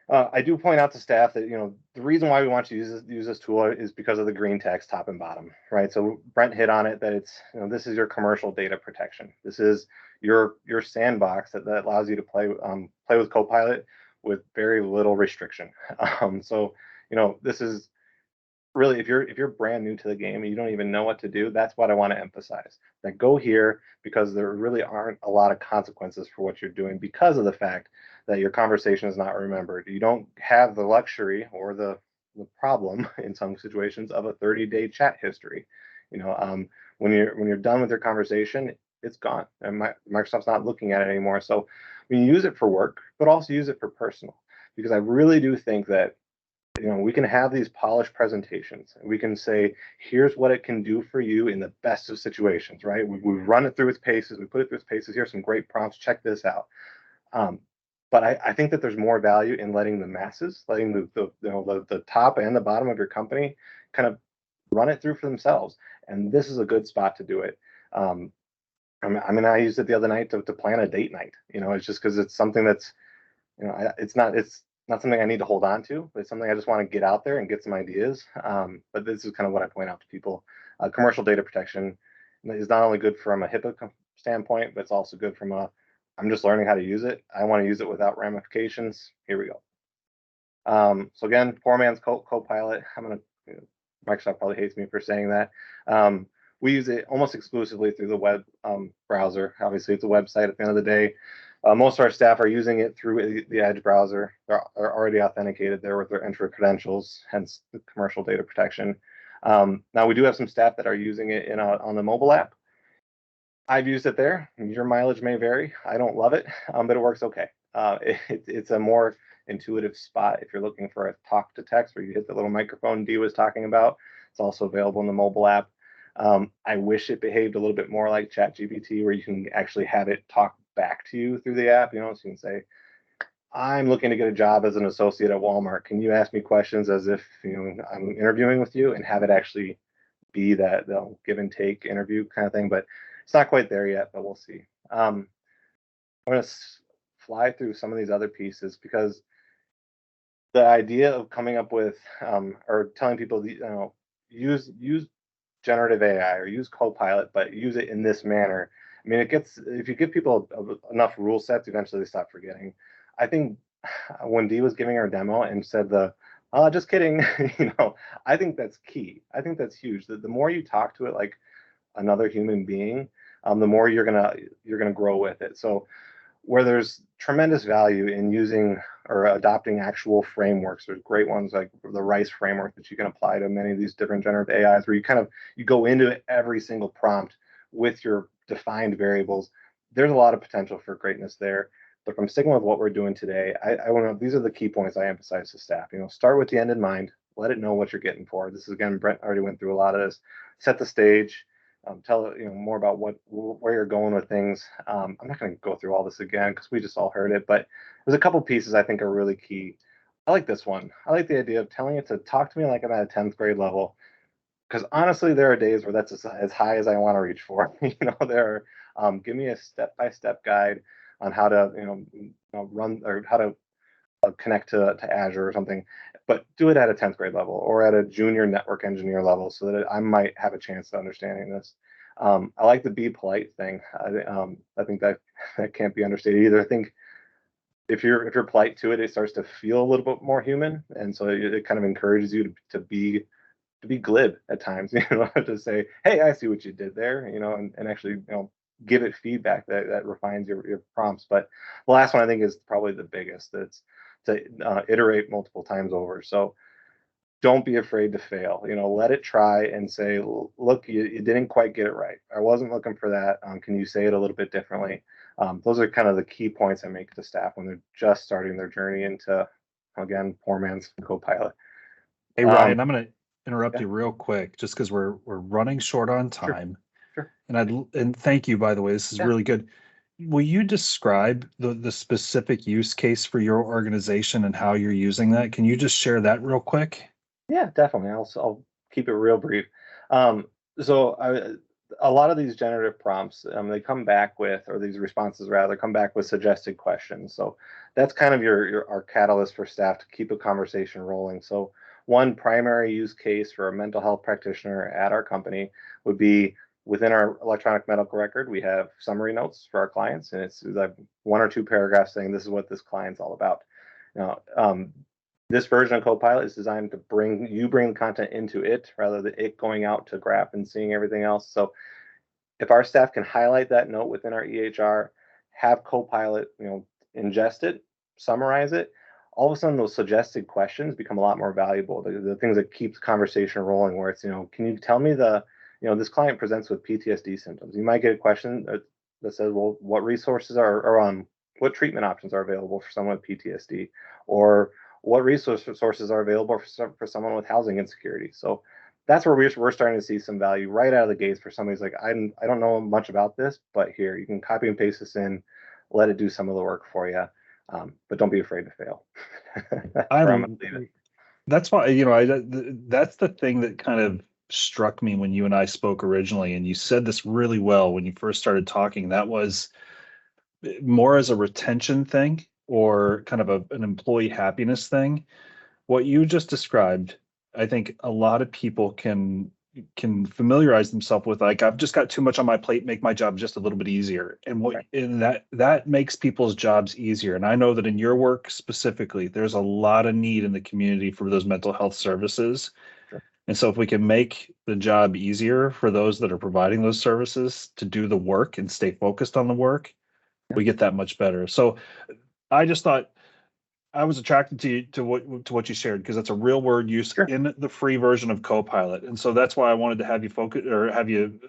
I do point out to staff that the reason why we want you to use this tool is because of the green text top and bottom, right? So Brent hit on it, that it's this is your commercial data protection. This is your sandbox that allows you to play with Copilot with very little restriction. So this is really, if you're brand new to the game and you don't even know what to do, that's what I want to emphasize. That go here because there really aren't a lot of consequences for what you're doing because of the fact that your conversation is not remembered. You don't have the luxury or the problem in some situations of a 30-day chat history. You know, when you're done with your conversation, it's gone, and Microsoft's not looking at it anymore. So we use it for work, but also use it for personal, because I really do think that we can have these polished presentations and we can say, here's what it can do for you in the best of situations, right? We run it through its paces, we put it through its paces. Here's some great prompts, check this out. um, but I think that there's more value in letting the masses, letting the top and the bottom of your company kind of run it through for themselves, and this is a good spot to do it. um, I used it the other night to plan a date night. It's just because it's something that's, it's not something I need to hold on to, but it's something I just want to get out there and get some ideas. But this is kind of what I point out to people. Commercial data protection is not only good from a HIPAA standpoint, but it's also good from I'm just learning how to use it. I want to use it without ramifications. Here we go. So again, poor man's Copilot. Microsoft probably hates me for saying that. We use it almost exclusively through the web browser. Obviously, it's a website at the end of the day. Most of our staff are using it through the Edge browser. They're already authenticated there with their Entra credentials, hence the commercial data protection. Now, we do have some staff that are using it on the mobile app. I've used it there. Your mileage may vary. I don't love it, but it works okay. It's a more intuitive spot if you're looking for a talk to text where you hit the little microphone Dee was talking about. It's also available in the mobile app. I wish it behaved a little bit more like ChatGPT, where you can actually have it talk back to you through the app. So you can say, I'm looking to get a job as an associate at Walmart. Can you ask me questions as if I'm interviewing with you, and have it actually be that give and take interview kind of thing? But it's not quite there yet, but we'll see. I'm going to fly through some of these other pieces, because the idea of coming up with or telling people, use generative AI or use Copilot, but use it in this manner. I mean, if you give people enough rule sets, eventually they stop forgetting. I think when Dee was giving her demo and said just kidding, I think that's key. I think that's huge. The more you talk to it like another human being, the more you're gonna grow with it. So where there's tremendous value in using or adopting actual frameworks, there's great ones like the Rice framework that you can apply to many of these different generative AIs, where you go into every single prompt with your defined variables. There's a lot of potential for greatness there. But if I'm sticking with what we're doing today, I want to, these are the key points I emphasize to staff. Start with the end in mind. Let it know what you're getting for. This is, again, Brent already went through a lot of this. Set the stage. Tell more about where you're going with things. I'm not going to go through all this again because we just all heard it, but there's a couple pieces I think are really key. I like this one. I like the idea of telling it to talk to me like I'm at a 10th grade level, because honestly, there are days where that's as high as I want to reach for. Give me a step-by-step guide on how to run, or how to connect to Azure or something, but do it at a 10th grade level or at a junior network engineer level, so that I might have a chance of understanding this. I like the be polite thing. I think that can't be understated either. I think if you're polite to it, it starts to feel a little bit more human, and so it kind of encourages you to be glib at times, to say, hey, I see what you did there, and actually, give it feedback that refines your prompts. But the last one I think is probably the biggest. That's to iterate multiple times over. So don't be afraid to fail. Let it try and say, look, you didn't quite get it right. I wasn't looking for that. Can you say it a little bit differently? Those are kind of the key points I make to staff when they're just starting their journey into, again, poor man's Copilot. Hey, Ryan, I'm going to interrupt yeah. you real quick, just because we're running short on time. Sure. And thank you, by the way. This is really good. Will you describe the specific use case for your organization and how you're using that? Can you just share that real quick? Yeah, definitely. I'll keep it real brief. So a lot of these generative prompts, they come back with, or these responses rather, come back with suggested questions. So that's kind of our catalyst for staff to keep a conversation rolling. So one primary use case for a mental health practitioner at our company would be, within our electronic medical record, we have summary notes for our clients, and it's like 1 or 2 paragraphs saying this is what this client's all about. Now, This version of Copilot is designed to bring content into it rather than it going out to graph and seeing everything else. So if our staff can highlight that note within our EHR, have Copilot, ingest it, summarize it, all of a sudden those suggested questions become a lot more valuable. The things that keep the conversation rolling, where it's, can you tell me this client presents with PTSD symptoms. You might get a question that says, well, what resources what treatment options are available for someone with PTSD, or what resources are available for someone with housing insecurity. So that's where we're starting to see some value right out of the gates for somebody's like, I don't know much about this, but here you can copy and paste this in, let it do some of the work for you, but don't be afraid to fail. That's where I'm gonna leave it. That's why, that's the thing that kind of struck me when you and I spoke originally, and you said this really well when you first started talking. That was more as a retention thing or kind of an employee happiness thing. What you just described, I think a lot of people can familiarize themselves with, like, I've just got too much on my plate, make my job just a little bit easier. And that makes people's jobs easier. And I know that in your work specifically, there's a lot of need in the community for those mental health services. Sure. And so if we can make the job easier for those that are providing those services to do the work and stay focused on the work, we get that much better. So I just thought I was attracted to what you shared, because that's a real word use Sure. in the free version of Copilot, and so that's why I wanted to have you focus or have you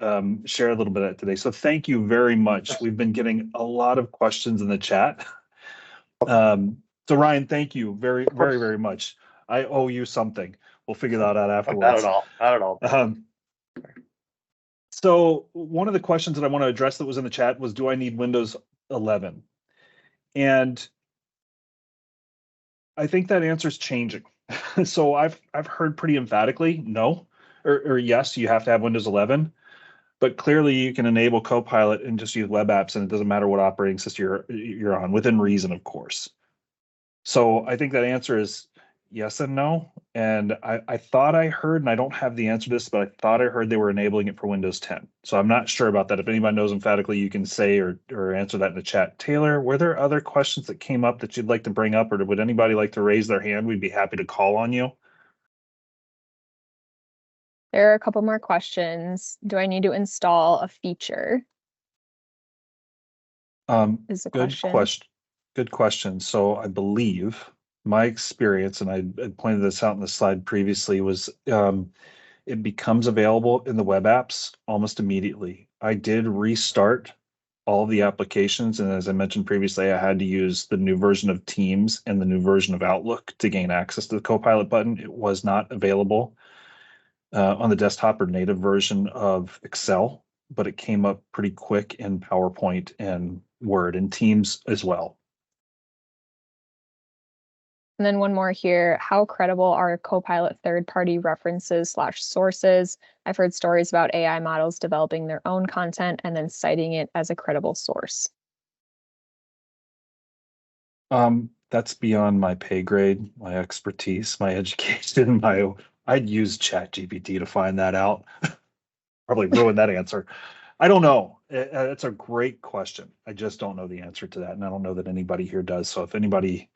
share a little bit of that today. So thank you very much. We've been getting a lot of questions in the chat. So Ryan, thank you very, very, very much. I owe you something. We'll figure that out afterwards. Not at all. So one of the questions that I want to address that was in the chat was, do I need Windows 11? And I think that answer is changing. So I've heard pretty emphatically no, or yes, you have to have Windows 11, but clearly you can enable Copilot and just use web apps, and it doesn't matter what operating system you're on, within reason, of course. So I think that answer is yes and no. And I thought I heard, and I don't have the answer to this, but I thought I heard they were enabling it for Windows 10. So I'm not sure about that. If anybody knows emphatically, you can say or answer that in the chat. Taylor, were there other questions that came up that you'd like to bring up, or would anybody like to raise their hand? We'd be happy to call on you. There are a couple more questions. Do I need to install a feature? Is the question. Good question. So I believe my experience, and I pointed this out in the slide previously, was it becomes available in the web apps almost immediately. I did restart all the applications, and as I mentioned previously, I had to use the new version of Teams and the new version of Outlook to gain access to the Copilot button. It was not available on the desktop or native version of Excel, but it came up pretty quick in PowerPoint and Word and Teams as well. And then one more here. How credible are Copilot third-party references/sources? I've heard stories about AI models developing their own content and then citing it as a credible source. That's beyond my pay grade, my expertise, my education. I'd use ChatGPT to find that out. Probably ruin that answer. I don't know. It's a great question. I just don't know the answer to that, and I don't know that anybody here does. So if anybody,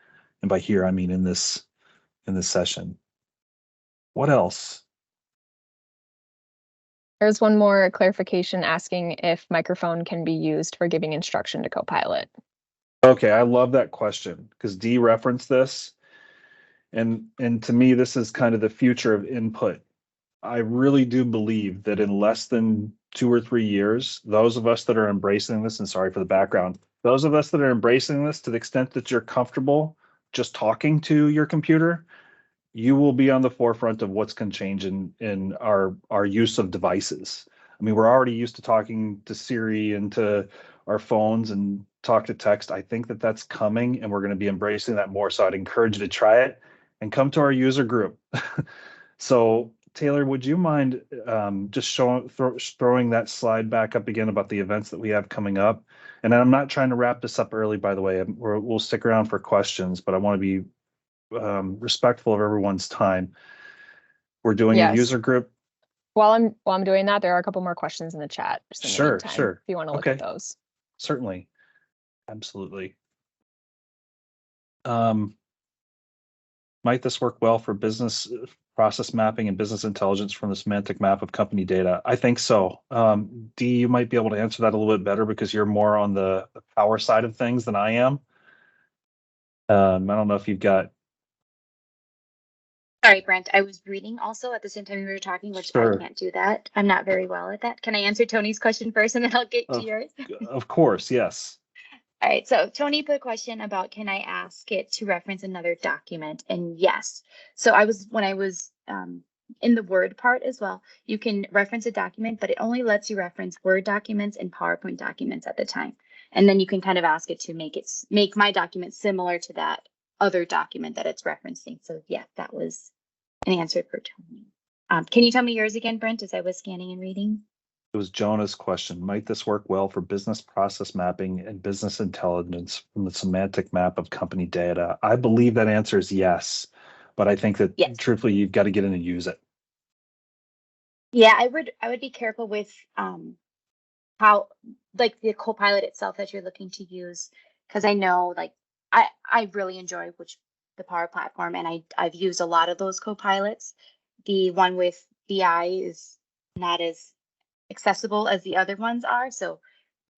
and by here I mean in this session, what else? There's one more clarification asking if microphone can be used for giving instruction to Copilot. Okay, I love that question because Dee referenced this, and to me, this is kind of the future of input. I really do believe that in less than 2 or 3 years, those of us that are embracing this, and sorry for the background, those of us that are embracing this to the extent that you're comfortable just talking to your computer, you will be on the forefront of what's going to change in our use of devices. I mean, we're already used to talking to Siri and to our phones and talk to text. I think that that's coming, and we're going to be embracing that more. So I'd encourage you to try it and come to our user group. So Taylor, would you mind just throwing that slide back up again about the events that we have coming up? And I'm not trying to wrap this up early, by the way. We'll stick around for questions, but I want to be respectful of everyone's time. We're doing a user group. While I'm doing that, there are a couple more questions in the chat. Just in the meantime, sure. If you want to look at those. Certainly. Absolutely. Might this work well for business process mapping and business intelligence from the semantic map of company data? I think so. Dee, you might be able to answer that a little bit better because you're more on the power side of things than I am. I don't know if you've got. Sorry, Brent, I was reading also at the same time we were talking, which Sure. I can't do that. I'm not very well at that. Can I answer Tony's question first and then I'll get to yours? Of course, yes. All right, so Tony put a question about can I ask it to reference another document? And yes. So when I was in the Word part as well, you can reference a document, but it only lets you reference Word documents and PowerPoint documents at the time. And then you can kind of ask it to make my document similar to that other document that it's referencing. So yeah, that was an answer for Tony. Can you tell me yours again, Brent, as I was scanning and reading? It was Jonah's question. Might this work well for business process mapping and business intelligence from the semantic map of company data? I believe that answer is yes, but I think that Yes. truthfully, you've got to get in and use it. Yeah, I would be careful with how like the Copilot itself that you're looking to use, because I know like I really enjoy the Power Platform, and I've used a lot of those Copilots. The one with BI is not as accessible as the other ones are, so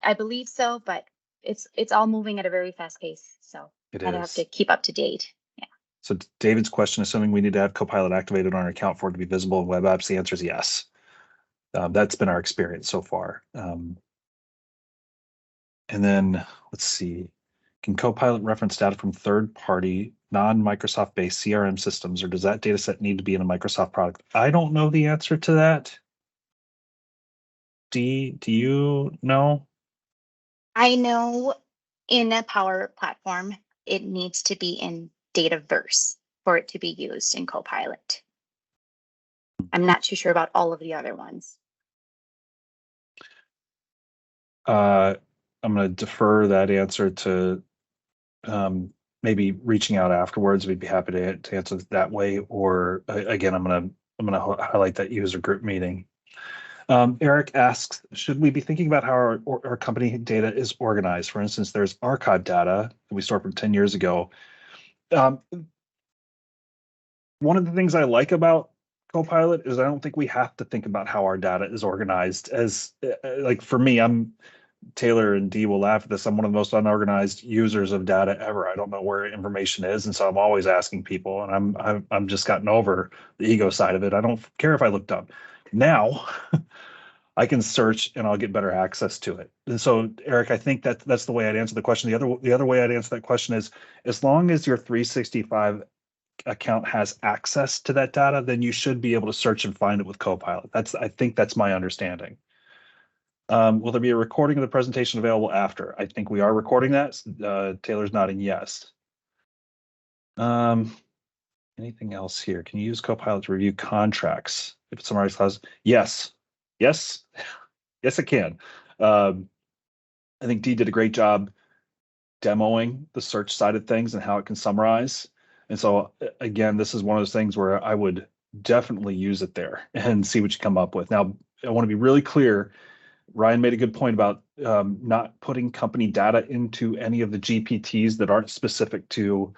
I believe so, but it's all moving at a very fast pace, so It I'd have is. to keep up to date. Yeah. So David's question, assuming we need to have Copilot activated on our account for it to be visible in web apps, the answer is yes. That's been our experience so far. And then let's see, can Copilot reference data from third-party, non-Microsoft based CRM systems, or does that data set need to be in a Microsoft product? I don't know the answer to that. Dee, do you know? I know in a Power Platform, it needs to be in Dataverse for it to be used in Copilot. I'm not too sure about all of the other ones. I'm going to defer that answer to maybe reaching out afterwards. We'd be happy to answer it that way. Or again, I'm going to highlight that user group meeting. Eric asks, should we be thinking about how our company data is organized? For instance, there's archive data that we store from 10 years ago. One of the things I like about Copilot is I don't think we have to think about how our data is organized. As like for me, Taylor and Dee will laugh at this. I'm one of the most unorganized users of data ever. I don't know where information is, and so I'm always asking people. And I'm just gotten over the ego side of it. I don't care if I looked up. Now, I can search and I'll get better access to it. And so, Eric, I think that's the way I'd answer the question. The other way I'd answer that question is, as long as your 365 account has access to that data, then you should be able to search and find it with Copilot. I think that's my understanding. Will there be a recording of the presentation available after? I think we are recording that. Taylor's nodding yes. Anything else here? Can you use Copilot to review contracts if it's summarized clause? Yes. Yes, it can. I think Dee did a great job demoing the search side of things and how it can summarize. And so again, this is one of those things where I would definitely use it there and see what you come up with. Now, I want to be really clear. Ryan made a good point about not putting company data into any of the GPTs that aren't specific to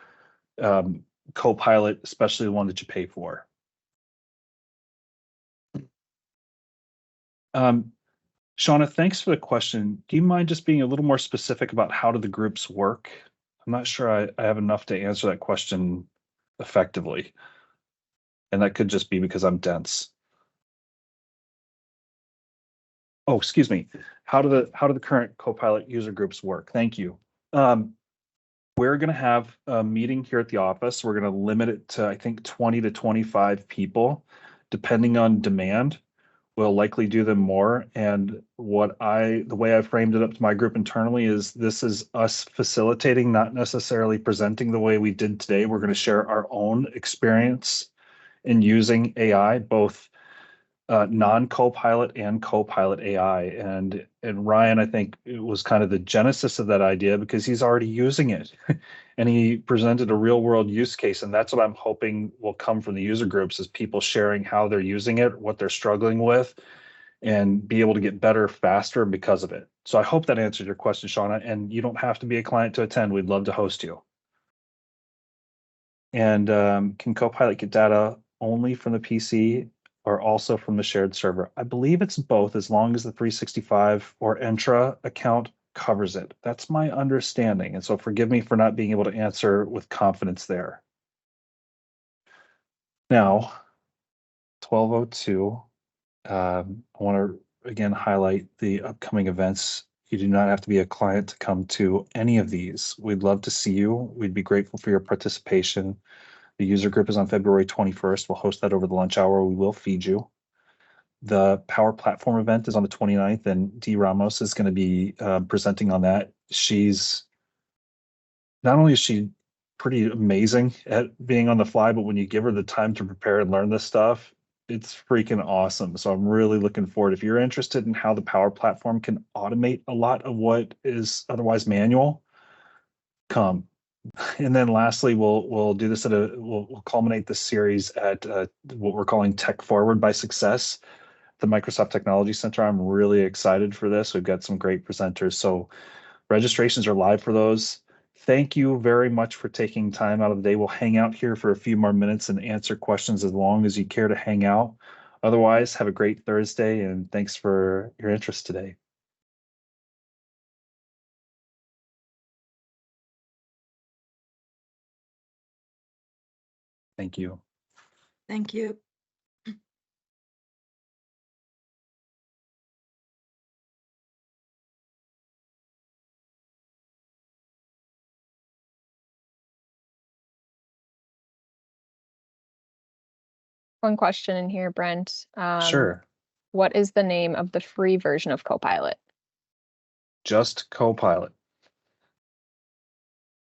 Copilot, especially the one that you pay for. Shauna, thanks for the question. Do you mind just being a little more specific about how do the groups work? I'm not sure I have enough to answer that question effectively. And that could just be because I'm dense. Oh, excuse me. How do the current Copilot user groups work? Thank you. We're going to have a meeting here at the office. We're going to limit it to, I think, 20 to 25 people, depending on demand. We'll likely do them more. And the way I framed it up to my group internally is this is us facilitating, not necessarily presenting the way we did today. We're going to share our own experience in using AI, both non-Copilot and Copilot AI. And Ryan, I think it was kind of the genesis of that idea because he's already using it. And he presented a real world use case. And that's what I'm hoping will come from the user groups is people sharing how they're using it, what they're struggling with, and be able to get better faster because of it. So I hope that answered your question, Shauna. And you don't have to be a client to attend. We'd love to host you. And can Copilot get data only from the PC or also from the shared server? I believe it's both, as long as the 365 or Entra account covers it. That's my understanding. And so forgive me for not being able to answer with confidence there. Now, 12:02, I want to again highlight the upcoming events. You do not have to be a client to come to any of these. We'd love to see you. We'd be grateful for your participation. The user group is on February 21st. We'll host that over the lunch hour. We will feed you. The Power Platform event is on the 29th, and Dee Ramos is going to be presenting on that. She's not only is she pretty amazing at being on the fly, but when you give her the time to prepare and learn this stuff, it's freaking awesome. So I'm really looking forward. If you're interested in how the Power Platform can automate a lot of what is otherwise manual, come. And then lastly, we'll do this we'll culminate this series at what we're calling Tech Forward by Success, the Microsoft Technology Center. I'm really excited for this. We've got some great presenters. So registrations are live for those. Thank you very much for taking time out of the day. We'll hang out here for a few more minutes and answer questions as long as you care to hang out. Otherwise, have a great Thursday, and thanks for your interest today. Thank you. Thank you. One question in here, Brent. Sure. What is the name of the free version of Copilot? Just Copilot.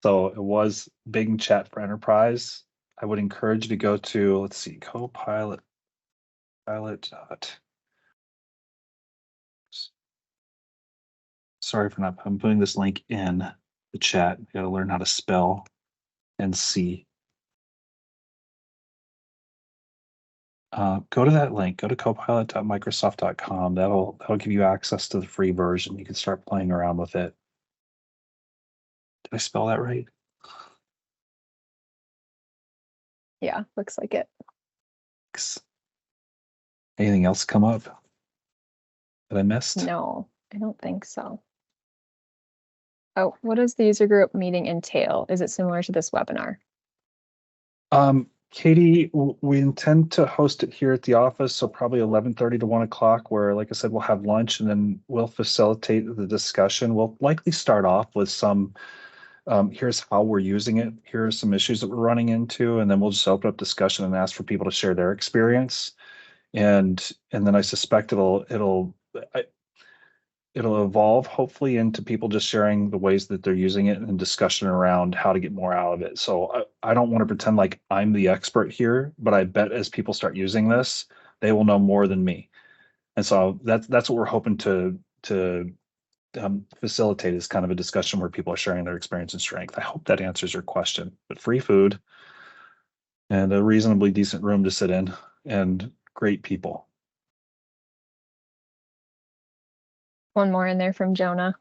So it was Bing Chat for Enterprise. I would encourage you to go to, let's see, Copilot. Sorry for not, I'm putting this link in the chat. You gotta learn how to spell and see. Go to that link, go to copilot.microsoft.com. That'll give you access to the free version. You can start playing around with it. Did I spell that right? Yeah, looks like it. Thanks. Anything else come up that I missed? No, I don't think so. Oh, what does the user group meeting entail? Is it similar to this webinar? Katie, we intend to host it here at the office, so probably 11:30 to 1 o'clock, where, like I said, we'll have lunch and then we'll facilitate the discussion. We'll likely start off with some, here's how we're using it, here are some issues that we're running into, and then we'll just open up discussion and ask for people to share their experience. And then I suspect it'll evolve hopefully into people just sharing the ways that they're using it and discussion around how to get more out of it. So I don't want to pretend like I'm the expert here, but I bet as people start using this, they will know more than me. And so that's what we're hoping to facilitate, is kind of a discussion where people are sharing their experience and strength. I hope that answers your question. But free food and a reasonably decent room to sit in and great people. One more in there from Jonah.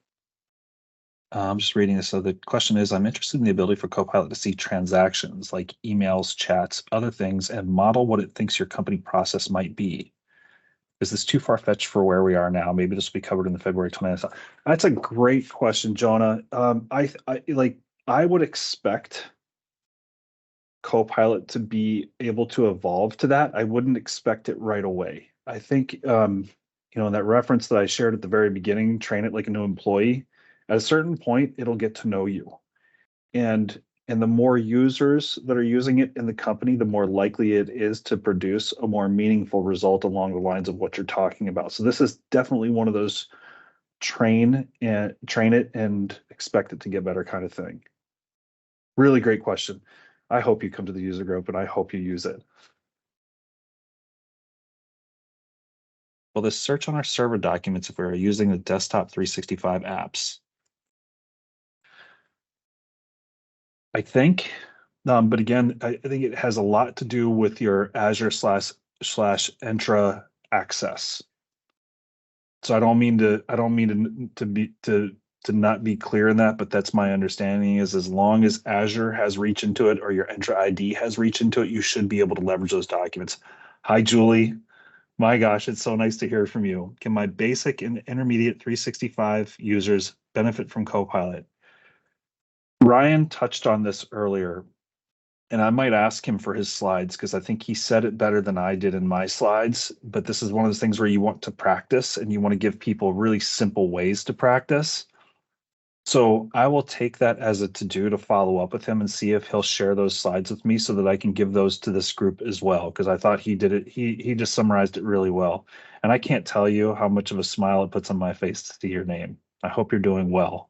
I'm just reading this. So the question is, I'm interested in the ability for Copilot to see transactions like emails, chats, other things, and model what it thinks your company process might be. Is this too far-fetched for where we are now? Maybe this will be covered in the February 20th. That's a great question, Jonah. I would expect Copilot to be able to evolve to that. I wouldn't expect it right away. I think, that reference that I shared at the very beginning, train it like a new employee, at a certain point, it'll get to know you. And the more users that are using it in the company, the more likely it is to produce a more meaningful result along the lines of what you're talking about. So this is definitely one of those train it and expect it to get better kind of thing. Really great question. I hope you come to the user group and I hope you use it. Will this search on our server documents if we're using the desktop 365 apps? I think, but again, I think it has a lot to do with your Azure slash Entra access. So I don't mean to to not be clear in that, but that's my understanding is as long as Azure has reach into it or your Entra ID has reach into it, you should be able to leverage those documents. Hi, Julie. My gosh, it's so nice to hear from you. Can my basic and intermediate 365 users benefit from Copilot? Ryan touched on this earlier, and I might ask him for his slides because I think he said it better than I did in my slides. But this is one of those things where you want to practice and you want to give people really simple ways to practice. So I will take that as a to-do to follow up with him and see if he'll share those slides with me so that I can give those to this group as well. Because I thought he did it, he just summarized it really well. And I can't tell you how much of a smile it puts on my face to see your name. I hope you're doing well.